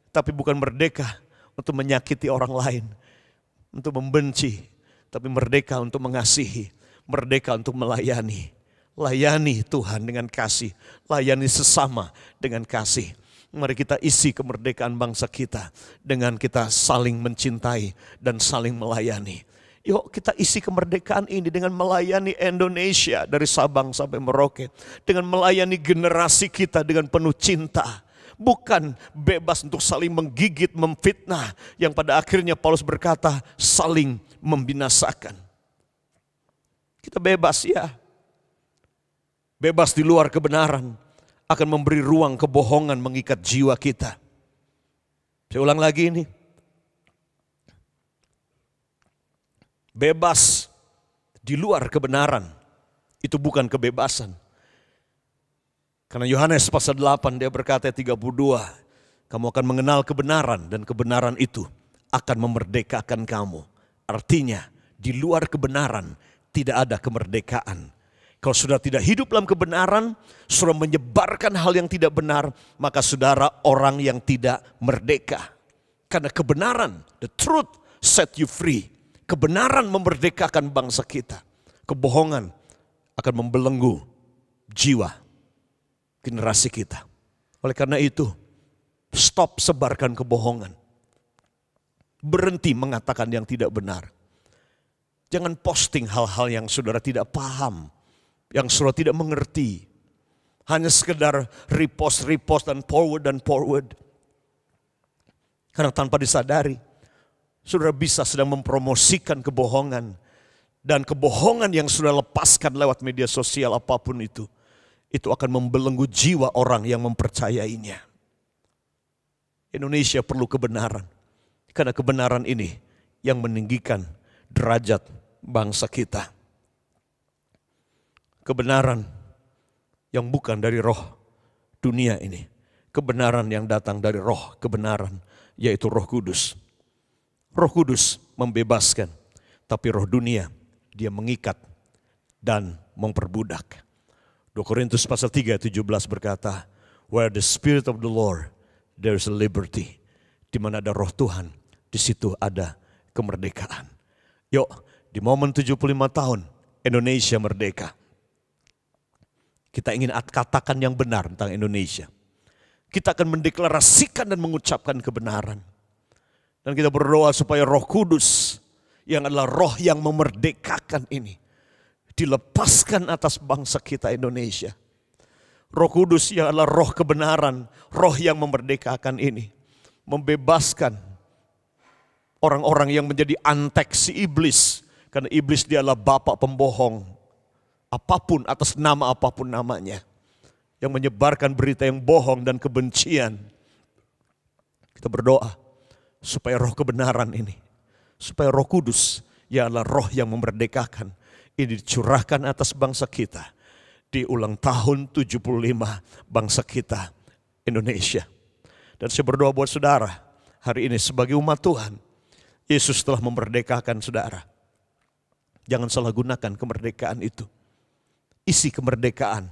Tapi bukan merdeka untuk menyakiti orang lain. Untuk membenci. Tapi merdeka untuk mengasihi. Merdeka untuk melayani. Layani Tuhan dengan kasih. Layani sesama dengan kasih. Mari kita isi kemerdekaan bangsa kita. Dengan kita saling mencintai dan saling melayani. Yuk kita isi kemerdekaan ini dengan melayani Indonesia dari Sabang sampai Merauke. Dengan melayani generasi kita dengan penuh cinta. Bukan bebas untuk saling menggigit, memfitnah. Yang pada akhirnya Paulus berkata saling membinasakan. Kita bebas, ya. Bebas di luar kebenaran. Akan memberi ruang kebohongan mengikat jiwa kita. Saya ulang lagi ini. Bebas di luar kebenaran, itu bukan kebebasan. Karena Yohanes pasal 8 dia berkata 32, kamu akan mengenal kebenaran dan kebenaran itu akan memerdekakan kamu. Artinya di luar kebenaran tidak ada kemerdekaan. Kalau saudara tidak hidup dalam kebenaran, saudara menyebarkan hal yang tidak benar, maka saudara orang yang tidak merdeka. Karena kebenaran, the truth set you free. Kebenaran memerdekakan bangsa kita. Kebohongan akan membelenggu jiwa generasi kita. Oleh karena itu, stop sebarkan kebohongan. Berhenti mengatakan yang tidak benar. Jangan posting hal-hal yang saudara tidak paham, yang saudara tidak mengerti. Hanya sekedar repost dan forward. Karena tanpa disadari, saudara bisa sedang mempromosikan kebohongan. Dan kebohongan yang sudah lepaskan lewat media sosial apapun itu akan membelenggu jiwa orang yang mempercayainya. Indonesia perlu kebenaran. Karena kebenaran ini yang meninggikan derajat bangsa kita. Kebenaran yang bukan dari roh dunia ini. Kebenaran yang datang dari roh kebenaran, yaitu Roh Kudus. Roh Kudus membebaskan, tapi roh dunia dia mengikat dan memperbudak. 2 Korintus pasal 3 17 berkata, where the Spirit of the Lord, there is a liberty. Di mana ada roh Tuhan, di situ ada kemerdekaan. Yuk, di momen 75 tahun Indonesia merdeka, kita ingin katakan yang benar tentang Indonesia. Kita akan mendeklarasikan dan mengucapkan kebenaran. Dan kita berdoa supaya Roh Kudus yang adalah roh yang memerdekakan ini dilepaskan atas bangsa kita Indonesia. Roh Kudus yang adalah roh kebenaran, roh yang memerdekakan ini, membebaskan orang-orang yang menjadi antek si iblis. Karena iblis dia adalah bapak pembohong, apapun atas nama apapun namanya, yang menyebarkan berita yang bohong dan kebencian. Kita berdoa supaya roh kebenaran ini, supaya Roh Kudus yang adalah roh yang memerdekakan ini dicurahkan atas bangsa kita di ulang tahun 75 bangsa kita Indonesia. Dan saya berdoa buat saudara hari ini sebagai umat Tuhan, Yesus telah memerdekakan saudara. Jangan salah gunakan kemerdekaan itu. Isi kemerdekaan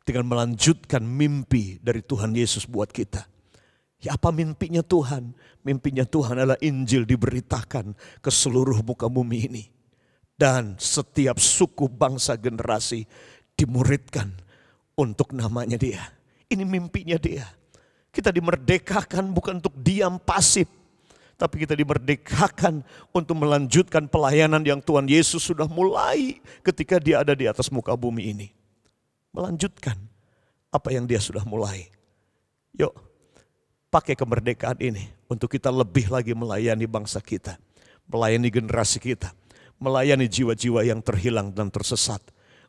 dengan melanjutkan mimpi dari Tuhan Yesus buat kita. Ya, apa mimpinya Tuhan? Mimpinya Tuhan adalah Injil diberitakan ke seluruh muka bumi ini. Dan setiap suku, bangsa, generasi dimuridkan untuk namanya dia. Ini mimpinya dia. Kita dimerdekakan bukan untuk diam pasif, tapi kita dimerdekakan untuk melanjutkan pelayanan yang Tuhan Yesus sudah mulai ketika dia ada di atas muka bumi ini. Melanjutkan apa yang dia sudah mulai. Yuk, pakai kemerdekaan ini untuk kita lebih lagi melayani bangsa kita, melayani generasi kita, melayani jiwa-jiwa yang terhilang dan tersesat,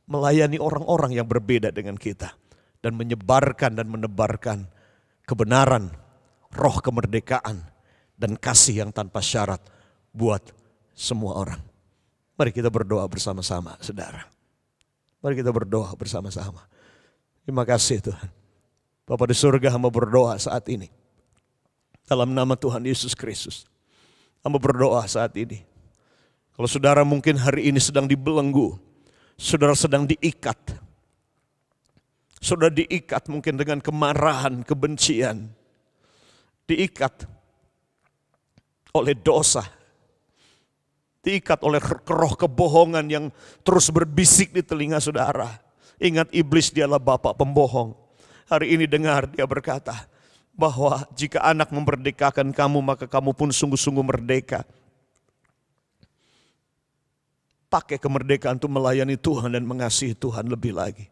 melayani orang-orang yang berbeda dengan kita, dan menyebarkan dan menebarkan kebenaran, roh kemerdekaan, dan kasih yang tanpa syarat buat semua orang. Mari kita berdoa bersama-sama, saudara. Mari kita berdoa bersama-sama. Terima kasih Tuhan. Bapa di surga, hamba berdoa saat ini. Dalam nama Tuhan Yesus Kristus. Hamba berdoa saat ini. Kalau saudara mungkin hari ini sedang dibelenggu, saudara sedang diikat. Saudara diikat mungkin dengan kemarahan, kebencian. Diikat oleh dosa. Diikat oleh roh kebohongan yang terus berbisik di telinga saudara. Ingat, iblis dialah bapak pembohong. Hari ini dengar dia berkata bahwa jika anak memerdekakan kamu, maka kamu pun sungguh-sungguh merdeka. Pakai kemerdekaan untuk melayani Tuhan dan mengasihi Tuhan lebih lagi.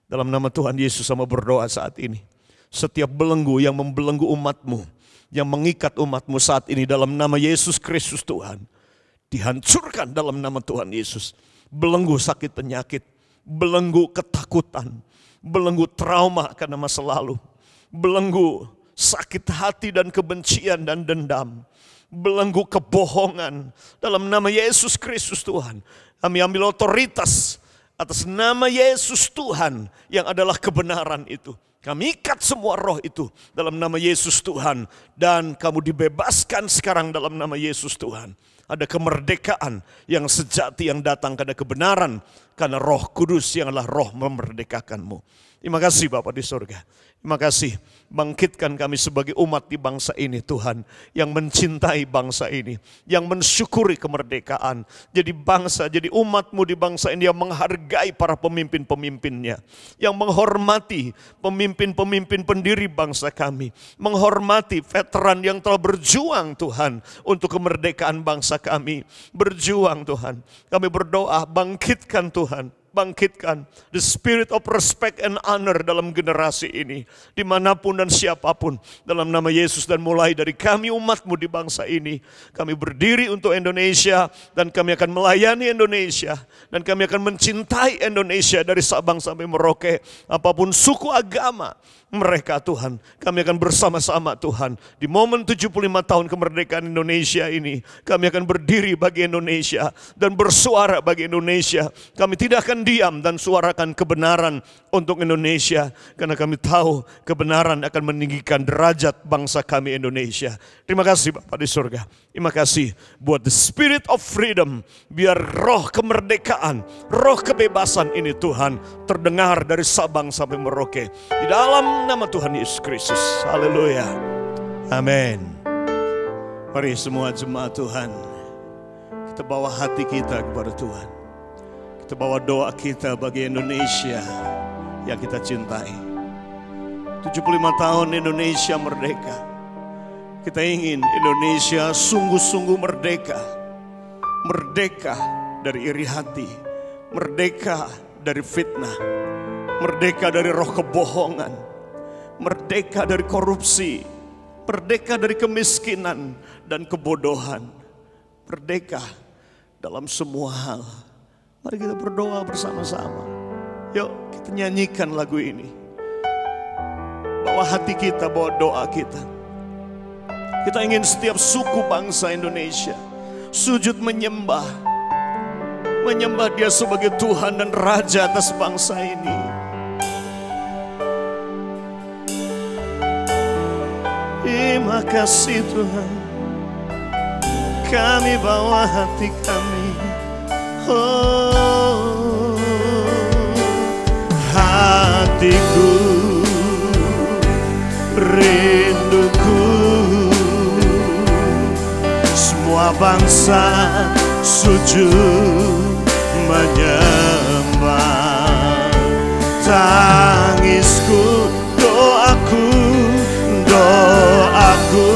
Dalam nama Tuhan Yesus, sama berdoa saat ini. Setiap belenggu yang membelenggu umatmu, yang mengikat umatmu saat ini dalam nama Yesus Kristus Tuhan, dihancurkan dalam nama Tuhan Yesus. Belenggu sakit penyakit, belenggu ketakutan, belenggu trauma karena masa lalu, belenggu sakit hati dan kebencian dan dendam, belenggu kebohongan dalam nama Yesus Kristus Tuhan. Kami ambil otoritas atas nama Yesus Tuhan yang adalah kebenaran itu. Kami ikat semua roh itu dalam nama Yesus Tuhan. Dan kamu dibebaskan sekarang dalam nama Yesus Tuhan. Ada kemerdekaan yang sejati yang datang karena kebenaran. Karena Roh Kudus yang adalah roh memerdekakanmu. Terima kasih Bapa di surga. Terima kasih, bangkitkan kami sebagai umat di bangsa ini Tuhan, yang mencintai bangsa ini, yang mensyukuri kemerdekaan. Jadi bangsa, jadi umat-Mu di bangsa ini yang menghargai para pemimpin-pemimpinnya, yang menghormati pemimpin-pemimpin pendiri bangsa kami, menghormati veteran yang telah berjuang Tuhan untuk kemerdekaan bangsa kami. Berjuang Tuhan, kami berdoa bangkitkan Tuhan Bangkitkan the spirit of respect and honor dalam generasi ini. Dimanapun dan siapapun, dalam nama Yesus. Dan mulai dari kami umatmu di bangsa ini, kami berdiri untuk Indonesia. Dan kami akan melayani Indonesia. Dan kami akan mencintai Indonesia dari Sabang sampai Merauke. Apapun suku agama mereka Tuhan, kami akan bersama-sama Tuhan. Di momen 75 tahun kemerdekaan Indonesia ini, kami akan berdiri bagi Indonesia dan bersuara bagi Indonesia. Kami tidak akan diam dan suarakan kebenaran untuk Indonesia, karena kami tahu kebenaran akan meninggikan derajat bangsa kami Indonesia. Terima kasih Bapa di surga. Terima kasih buat the spirit of freedom. Biar roh kemerdekaan, roh kebebasan ini Tuhan terdengar dari Sabang sampai Merauke. Di dalam nama Tuhan Yesus Kristus. Haleluya. Amin. Mari semua jemaat Tuhan, kita bawa hati kita kepada Tuhan. Kita bawa doa kita bagi Indonesia yang kita cintai. 75 tahun Indonesia merdeka. Kita ingin Indonesia sungguh-sungguh merdeka. Merdeka dari iri hati. Merdeka dari fitnah. Merdeka dari roh kebohongan. Merdeka dari korupsi. Merdeka dari kemiskinan dan kebodohan. Merdeka dalam semua hal. Mari kita berdoa bersama-sama. Yuk kita nyanyikan lagu ini. Bawa hati kita, bawa doa kita. Kita ingin setiap suku bangsa Indonesia sujud menyembah. Menyembah Dia sebagai Tuhan dan Raja atas bangsa ini. Terima kasih Tuhan. Kami bawa hati kami. Oh, hatiku, rinduku, semua bangsa sujud menyembah. Tangisku, doaku, doaku,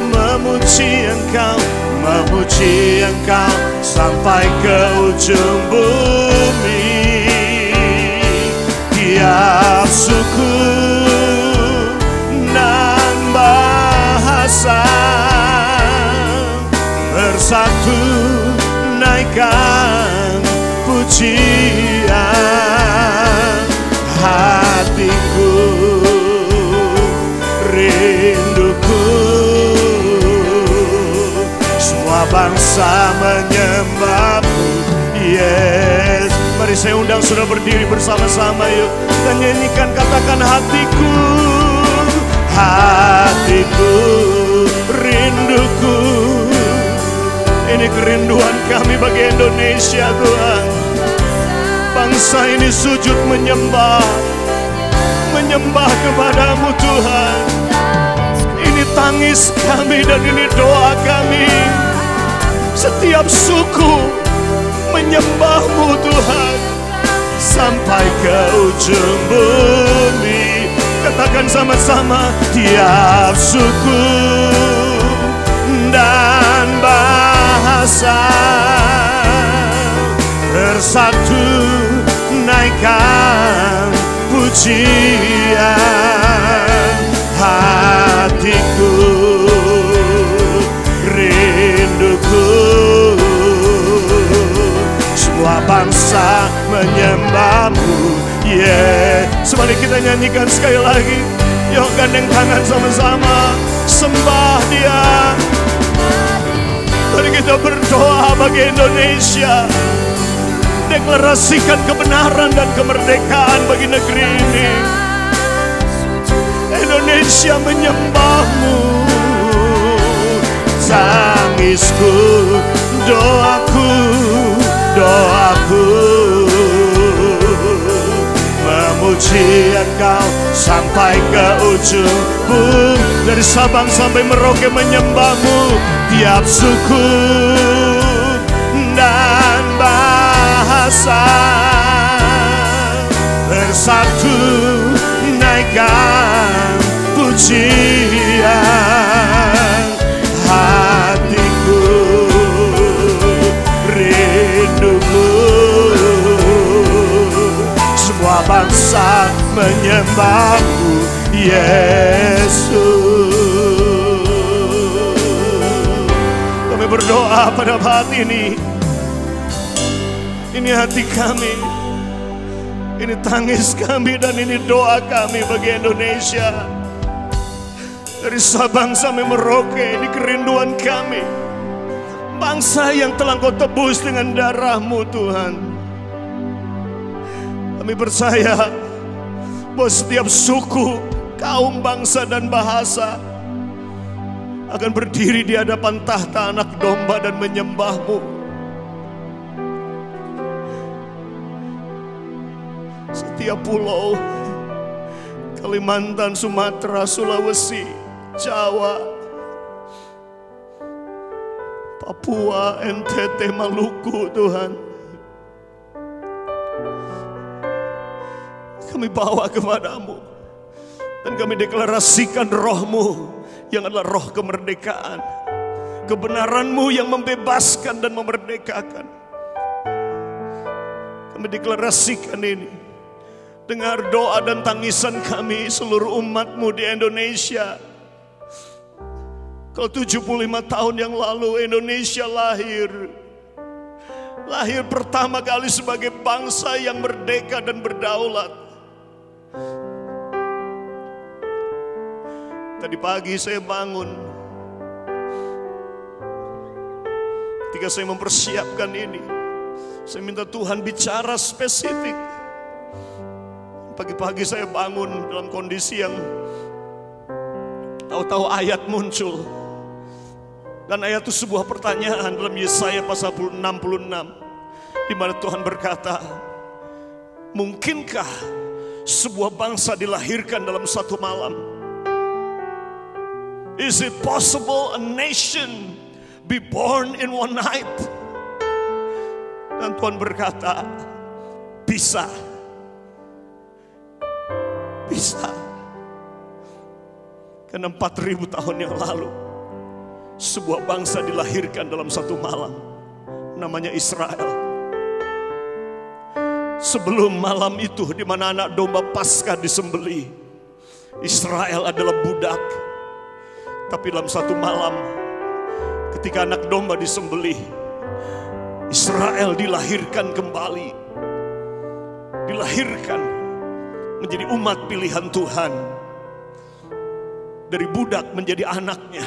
memuji Engkau, memuji Engkau sampai ke ujung bumi. Tiap suku dan bahasa bersatu naikkan pujian. Hatiku, rinduku, semua bangsa menyembah-Mu. Yes, mari saya undang sudah berdiri bersama-sama, yuk kita nyanyikan, katakan hatiku, hatiku, rinduku. Ini kerinduan kami bagi Indonesia Tuhan. Bangsa ini sujud menyembah, menyembah kepadamu Tuhan. Ini tangis kami dan ini doa kami. Setiap suku menyembah-Mu Tuhan sampai ke ujung bumi. Katakan sama-sama, tiap suku dan bahasa bersatu naikkan pujian. Hatiku, rinduku, semua bangsa menyembah-Mu. Yeah, mari kita nyanyikan sekali lagi. Yuk gandeng tangan sama-sama, sembah Dia. Mari kita berdoa bagi Indonesia. Deklarasikan kebenaran dan kemerdekaan bagi negeri ini. Indonesia menyembah-Mu. Tangisku, doaku, doaku, memuji Engkau sampai ke ujung bumi. Dari Sabang sampai Merauke menyembah-Mu. Tiap suku dan bahasa bersatu naikkan pujian. Hatiku, rinduku, menyembahmu Yesus. Kami berdoa pada saat ini. Ini hati kami, ini tangis kami, dan ini doa kami bagi Indonesia. Dari Sabang sampai Merauke, ini kerinduan kami. Bangsa yang telah Kau tebus dengan darah-Mu Tuhan. Kami percaya bahwa setiap suku, kaum, bangsa, dan bahasa akan berdiri di hadapan tahta Anak Domba dan menyembah-Mu. Setiap pulau, Kalimantan, Sumatera, Sulawesi, Jawa, Papua, NTT, Maluku, Tuhan, kami bawa kepada-Mu dan kami deklarasikan Roh-Mu yang adalah roh kemerdekaan, kebenaran-Mu yang membebaskan dan memerdekakan. Kami deklarasikan ini. Dengar doa dan tangisan kami seluruh umat-Mu di Indonesia. Kalau 75 tahun yang lalu Indonesia lahir pertama kali sebagai bangsa yang merdeka dan berdaulat. Tadi pagi saya bangun, ketika saya mempersiapkan ini, saya minta Tuhan bicara spesifik. Pagi-pagi saya bangun dalam kondisi yang tahu-tahu ayat muncul. Dan ayat itu sebuah pertanyaan dalam Yesaya pasal 66, di mana Tuhan berkata, mungkinkah sebuah bangsa dilahirkan dalam satu malam? Is it possible a nation be born in one night? Dan Tuhan berkata, bisa. Bisa. Karena 4.000 tahun yang lalu sebuah bangsa dilahirkan dalam satu malam, namanya Israel. Sebelum malam itu di mana anak domba Paskah disembelih, Israel adalah budak. Tapi dalam satu malam ketika anak domba disembelih, Israel dilahirkan kembali. Dilahirkan menjadi umat pilihan Tuhan. Dari budak menjadi anaknya.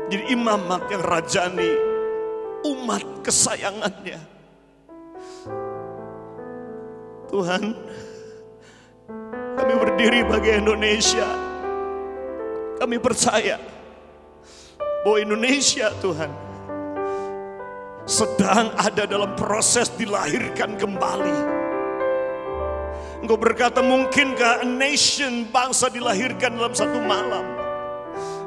Jadi imamat yang rajani, umat kesayangannya. Tuhan, kami berdiri bagi Indonesia. Kami percaya bahwa Indonesia, Tuhan, sedang ada dalam proses dilahirkan kembali. Engkau berkata, mungkinkah a nation, bangsa dilahirkan dalam satu malam?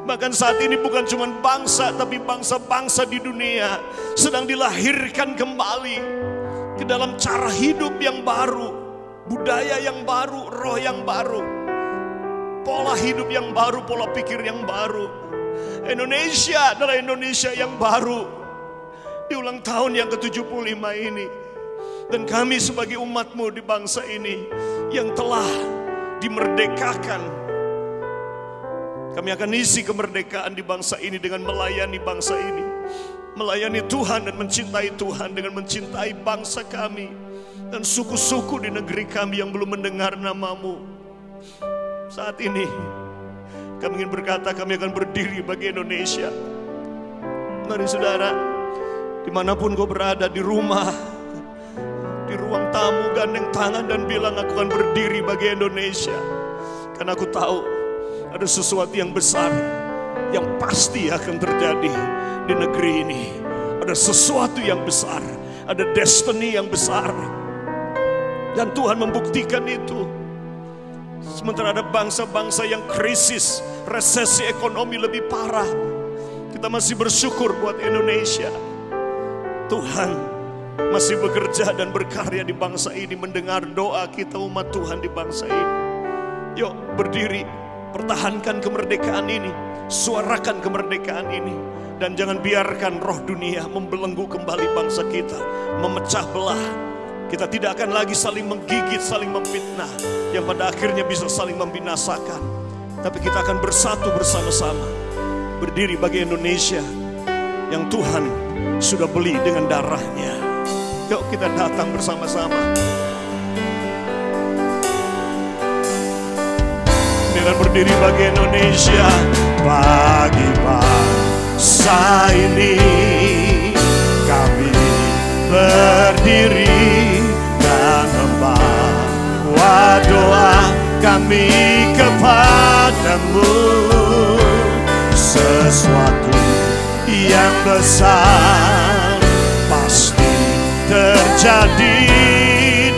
Bahkan saat ini bukan cuma bangsa, tapi bangsa-bangsa di dunia sedang dilahirkan kembali ke dalam cara hidup yang baru, budaya yang baru, roh yang baru, pola hidup yang baru, pola pikir yang baru. Indonesia adalah Indonesia yang baru di ulang tahun yang ke-75 ini. Dan kami sebagai umat-Mu di bangsa ini yang telah dimerdekakan, kami akan isi kemerdekaan di bangsa ini dengan melayani bangsa ini, melayani Tuhan dan mencintai Tuhan dengan mencintai bangsa kami dan suku-suku di negeri kami yang belum mendengar nama-Mu. Saat ini kami ingin berkata, kami akan berdiri bagi Indonesia. Mari saudara, dimanapun kau berada, di rumah, di ruang tamu, gandeng tangan dan bilang, aku akan berdiri bagi Indonesia. Karena aku tahu ada sesuatu yang besar yang pasti akan terjadi di negeri ini. Ada sesuatu yang besar, ada destiny yang besar. Dan Tuhan membuktikan itu. Sementara ada bangsa-bangsa yang krisis, resesi ekonomi lebih parah, kita masih bersyukur buat Indonesia. Tuhan masih bekerja dan berkarya di bangsa ini, mendengar doa kita umat Tuhan di bangsa ini. Yuk berdiri, pertahankan kemerdekaan ini, suarakan kemerdekaan ini. Dan jangan biarkan roh dunia membelenggu kembali bangsa kita, memecah belah, Kita tidak akan lagi saling menggigit, saling memfitnah, yang pada akhirnya bisa saling membinasakan. Tapi kita akan bersatu bersama-sama, berdiri bagi Indonesia yang Tuhan sudah beli dengan darahnya. Yuk kita datang bersama-sama dengan berdiri bagi Indonesia, bagi bangsa ini. Kami berdiri dan membawa doa kami kepadamu. Sesuatu yang besar pasti terjadi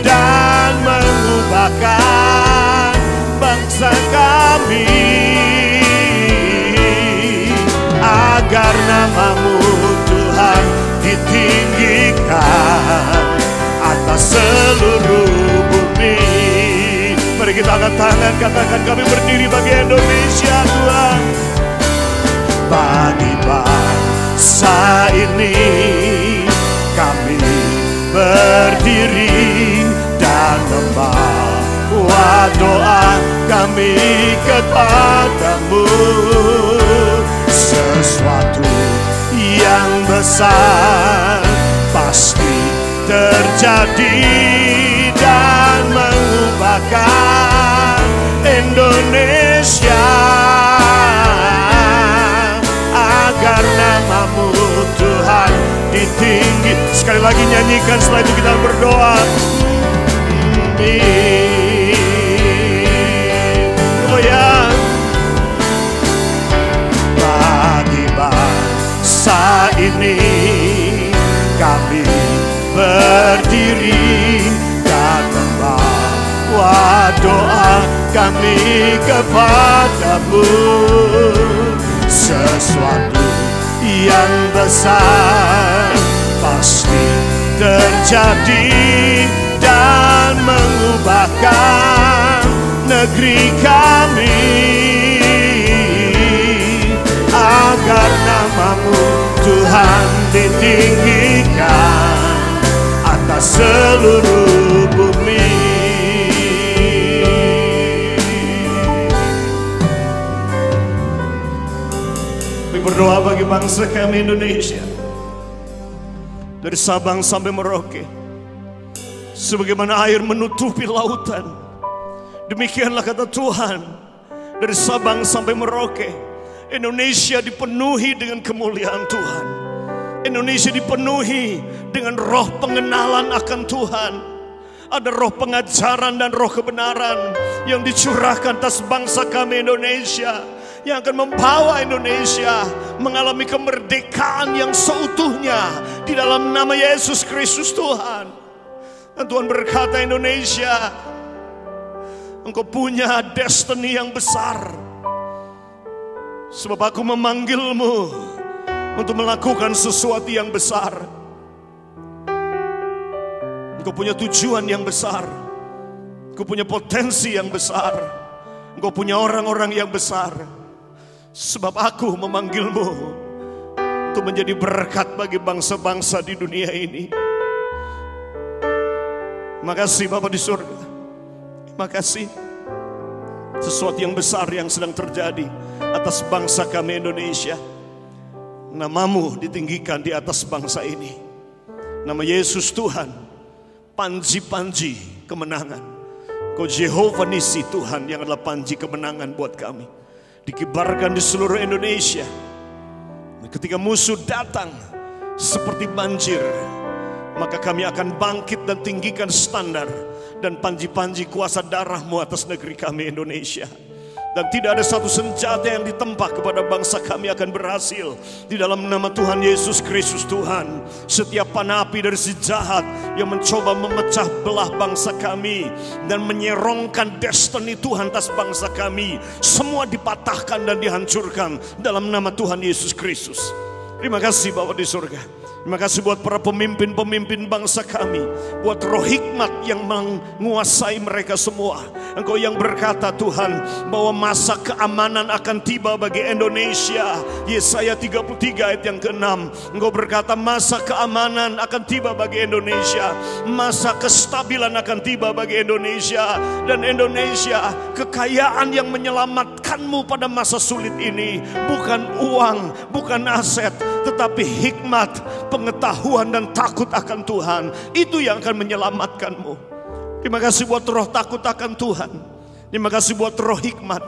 dan mengubahkan bangsa kami, agar nama-Mu Tuhan ditinggikan atas seluruh bumi. Mari kita angkat tangan, katakan kami berdiri bagi Indonesia Tuhan. Bagi bangsa ini kami berdiri dan membawa doa kami kepadamu. Sesuatu yang besar pasti terjadi dan mengubahkan Indonesia, agar nama-Mu Tuhan ditinggi. Sekali lagi nyanyikan, setelah itu kita berdoa. Oh ya, bagi bangsa ini kami berdiri dan membawa doa kami kepadamu. Sesuatu yang besar pasti terjadi dan mengubahkan negeri kami, agar nama-Mu Tuhan ditinggikan atas seluruh bumi. Berdoa bagi bangsa kami Indonesia, dari Sabang sampai Merauke. Sebagaimana air menutupi lautan, demikianlah kata Tuhan, dari Sabang sampai Merauke Indonesia dipenuhi dengan kemuliaan Tuhan. Indonesia dipenuhi dengan roh pengenalan akan Tuhan. Ada roh pengajaran dan roh kebenaran yang dicurahkan atas bangsa kami Indonesia, yang akan membawa Indonesia mengalami kemerdekaan yang seutuhnya di dalam nama Yesus Kristus Tuhan. Dan Tuhan berkata, Indonesia, Engkau punya destiny yang besar, sebab aku memanggil-Mu untuk melakukan sesuatu yang besar. Engkau punya tujuan yang besar, Engkau punya potensi yang besar, Engkau punya orang-orang yang besar. Sebab aku memanggil-Mu untuk menjadi berkat bagi bangsa-bangsa di dunia ini. Makasih Bapa di surga. Makasih. Sesuatu yang besar yang sedang terjadi atas bangsa kami Indonesia. Nama-Mu ditinggikan di atas bangsa ini. Nama Yesus Tuhan, panji-panji kemenangan. Kau Jehovah Nisi Tuhan yang adalah panji kemenangan buat kami. Dikibarkan di seluruh Indonesia. Ketika musuh datang seperti banjir, maka kami akan bangkit dan tinggikan standar dan panji-panji kuasa darah-Mu atas negeri kami Indonesia. Dan tidak ada satu senjata yang ditempa kepada bangsa kami akan berhasil. Di dalam nama Tuhan Yesus Kristus Tuhan. Setiap panah api dari si jahat yang mencoba memecah belah bangsa kami dan menyerongkan destiny Tuhan atas bangsa kami, semua dipatahkan dan dihancurkan dalam nama Tuhan Yesus Kristus. Terima kasih Bapa di surga. Terima kasih buat para pemimpin-pemimpin bangsa kami. Buat roh hikmat yang menguasai mereka semua. Engkau yang berkata Tuhan bahwa masa keamanan akan tiba bagi Indonesia. Yesaya 33 ayat yang ke-6. Engkau berkata masa keamanan akan tiba bagi Indonesia. Masa kestabilan akan tiba bagi Indonesia. Dan Indonesia, kekayaan yang menyelamatkanmu pada masa sulit ini bukan uang, bukan aset, tetapi hikmat, pengetahuan dan takut akan Tuhan. Itu yang akan menyelamatkanmu. Terima kasih buat roh takut akan Tuhan. Terima kasih buat roh hikmat.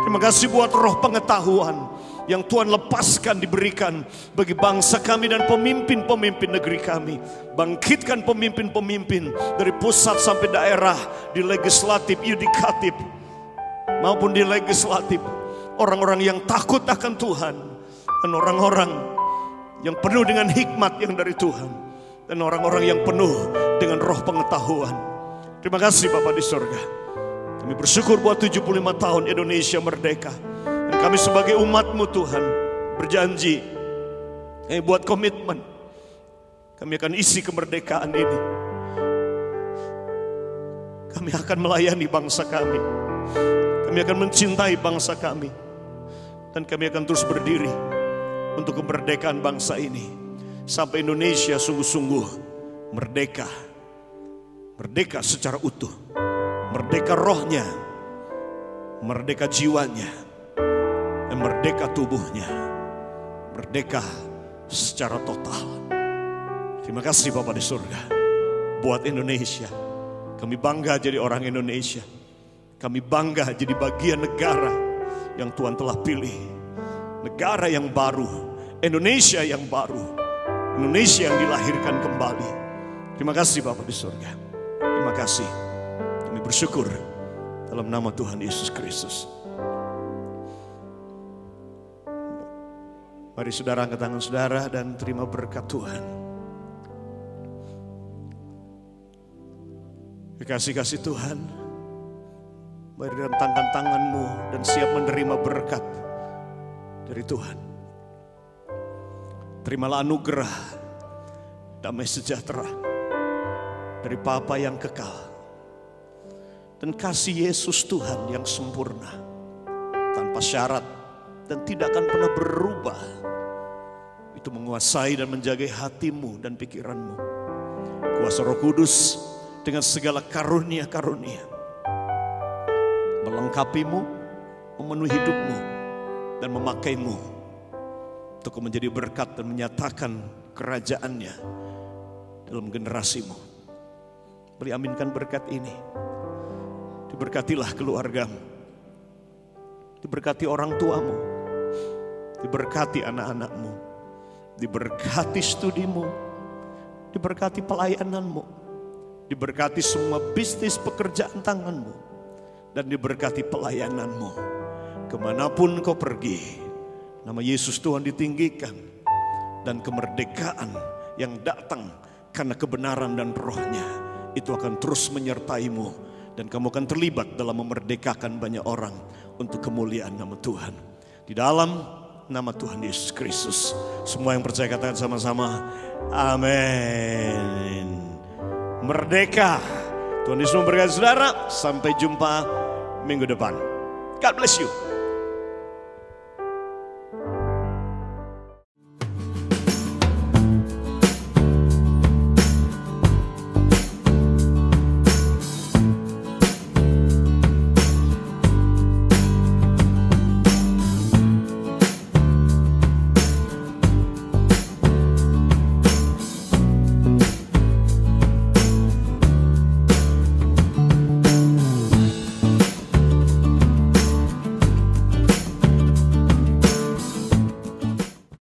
Terima kasih buat roh pengetahuan yang Tuhan lepaskan, diberikan bagi bangsa kami dan pemimpin-pemimpin negeri kami. Bangkitkan pemimpin-pemimpin dari pusat sampai daerah, di legislatif, yudikatif maupun di legislatif. Orang-orang yang takut akan Tuhan dan orang-orang yang penuh dengan hikmat yang dari Tuhan, dan orang-orang yang penuh dengan roh pengetahuan. Terima kasih Bapa di surga. Kami bersyukur buat 75 tahun Indonesia merdeka. Dan kami sebagai umat-Mu Tuhan berjanji, kami buat komitmen, kami akan isi kemerdekaan ini. Kami akan melayani bangsa kami. Kami akan mencintai bangsa kami. Dan kami akan terus berdiri untuk kemerdekaan bangsa ini sampai Indonesia sungguh-sungguh merdeka. Merdeka secara utuh, merdeka rohnya, merdeka jiwanya, dan merdeka tubuhnya, merdeka secara total. Terima kasih Bapa di surga buat Indonesia. Kami bangga jadi orang Indonesia. Kami bangga jadi bagian negara yang Tuhan telah pilih. Negara yang baru, Indonesia yang baru, Indonesia yang dilahirkan kembali. Terima kasih Bapa di surga. Terima kasih. Kami bersyukur dalam nama Tuhan Yesus Kristus. Mari saudara angkat tangan saudara dan terima berkat Tuhan. Kasih-kasih Tuhan, mari rentangkan tanganmu dan siap menerima berkat dari Tuhan. Terimalah anugerah damai sejahtera dari Bapa yang kekal dan kasih Yesus Tuhan yang sempurna, tanpa syarat dan tidak akan pernah berubah, itu menguasai dan menjaga hatimu dan pikiranmu. Kuasa Roh Kudus dengan segala karunia-karunia melengkapimu, memenuhi hidupmu, dan memakaimu untuk menjadi berkat dan menyatakan kerajaannya dalam generasimu. Beri aminkan berkat ini. Diberkatilah keluargamu, diberkati orang tuamu, diberkati anak-anakmu, diberkati studimu, diberkati pelayananmu, diberkati semua bisnis pekerjaan tanganmu, dan diberkati pelayananmu. Kemanapun kau pergi, nama Yesus Tuhan ditinggikan, dan kemerdekaan yang datang karena kebenaran dan rohnya itu akan terus menyertaimu, dan kamu akan terlibat dalam memerdekakan banyak orang untuk kemuliaan nama Tuhan. Di dalam nama Tuhan Yesus Kristus, semua yang percaya katakan sama-sama, amin. Merdeka. Tuhan Yesus memberkati saudara. Sampai jumpa minggu depan. God bless you.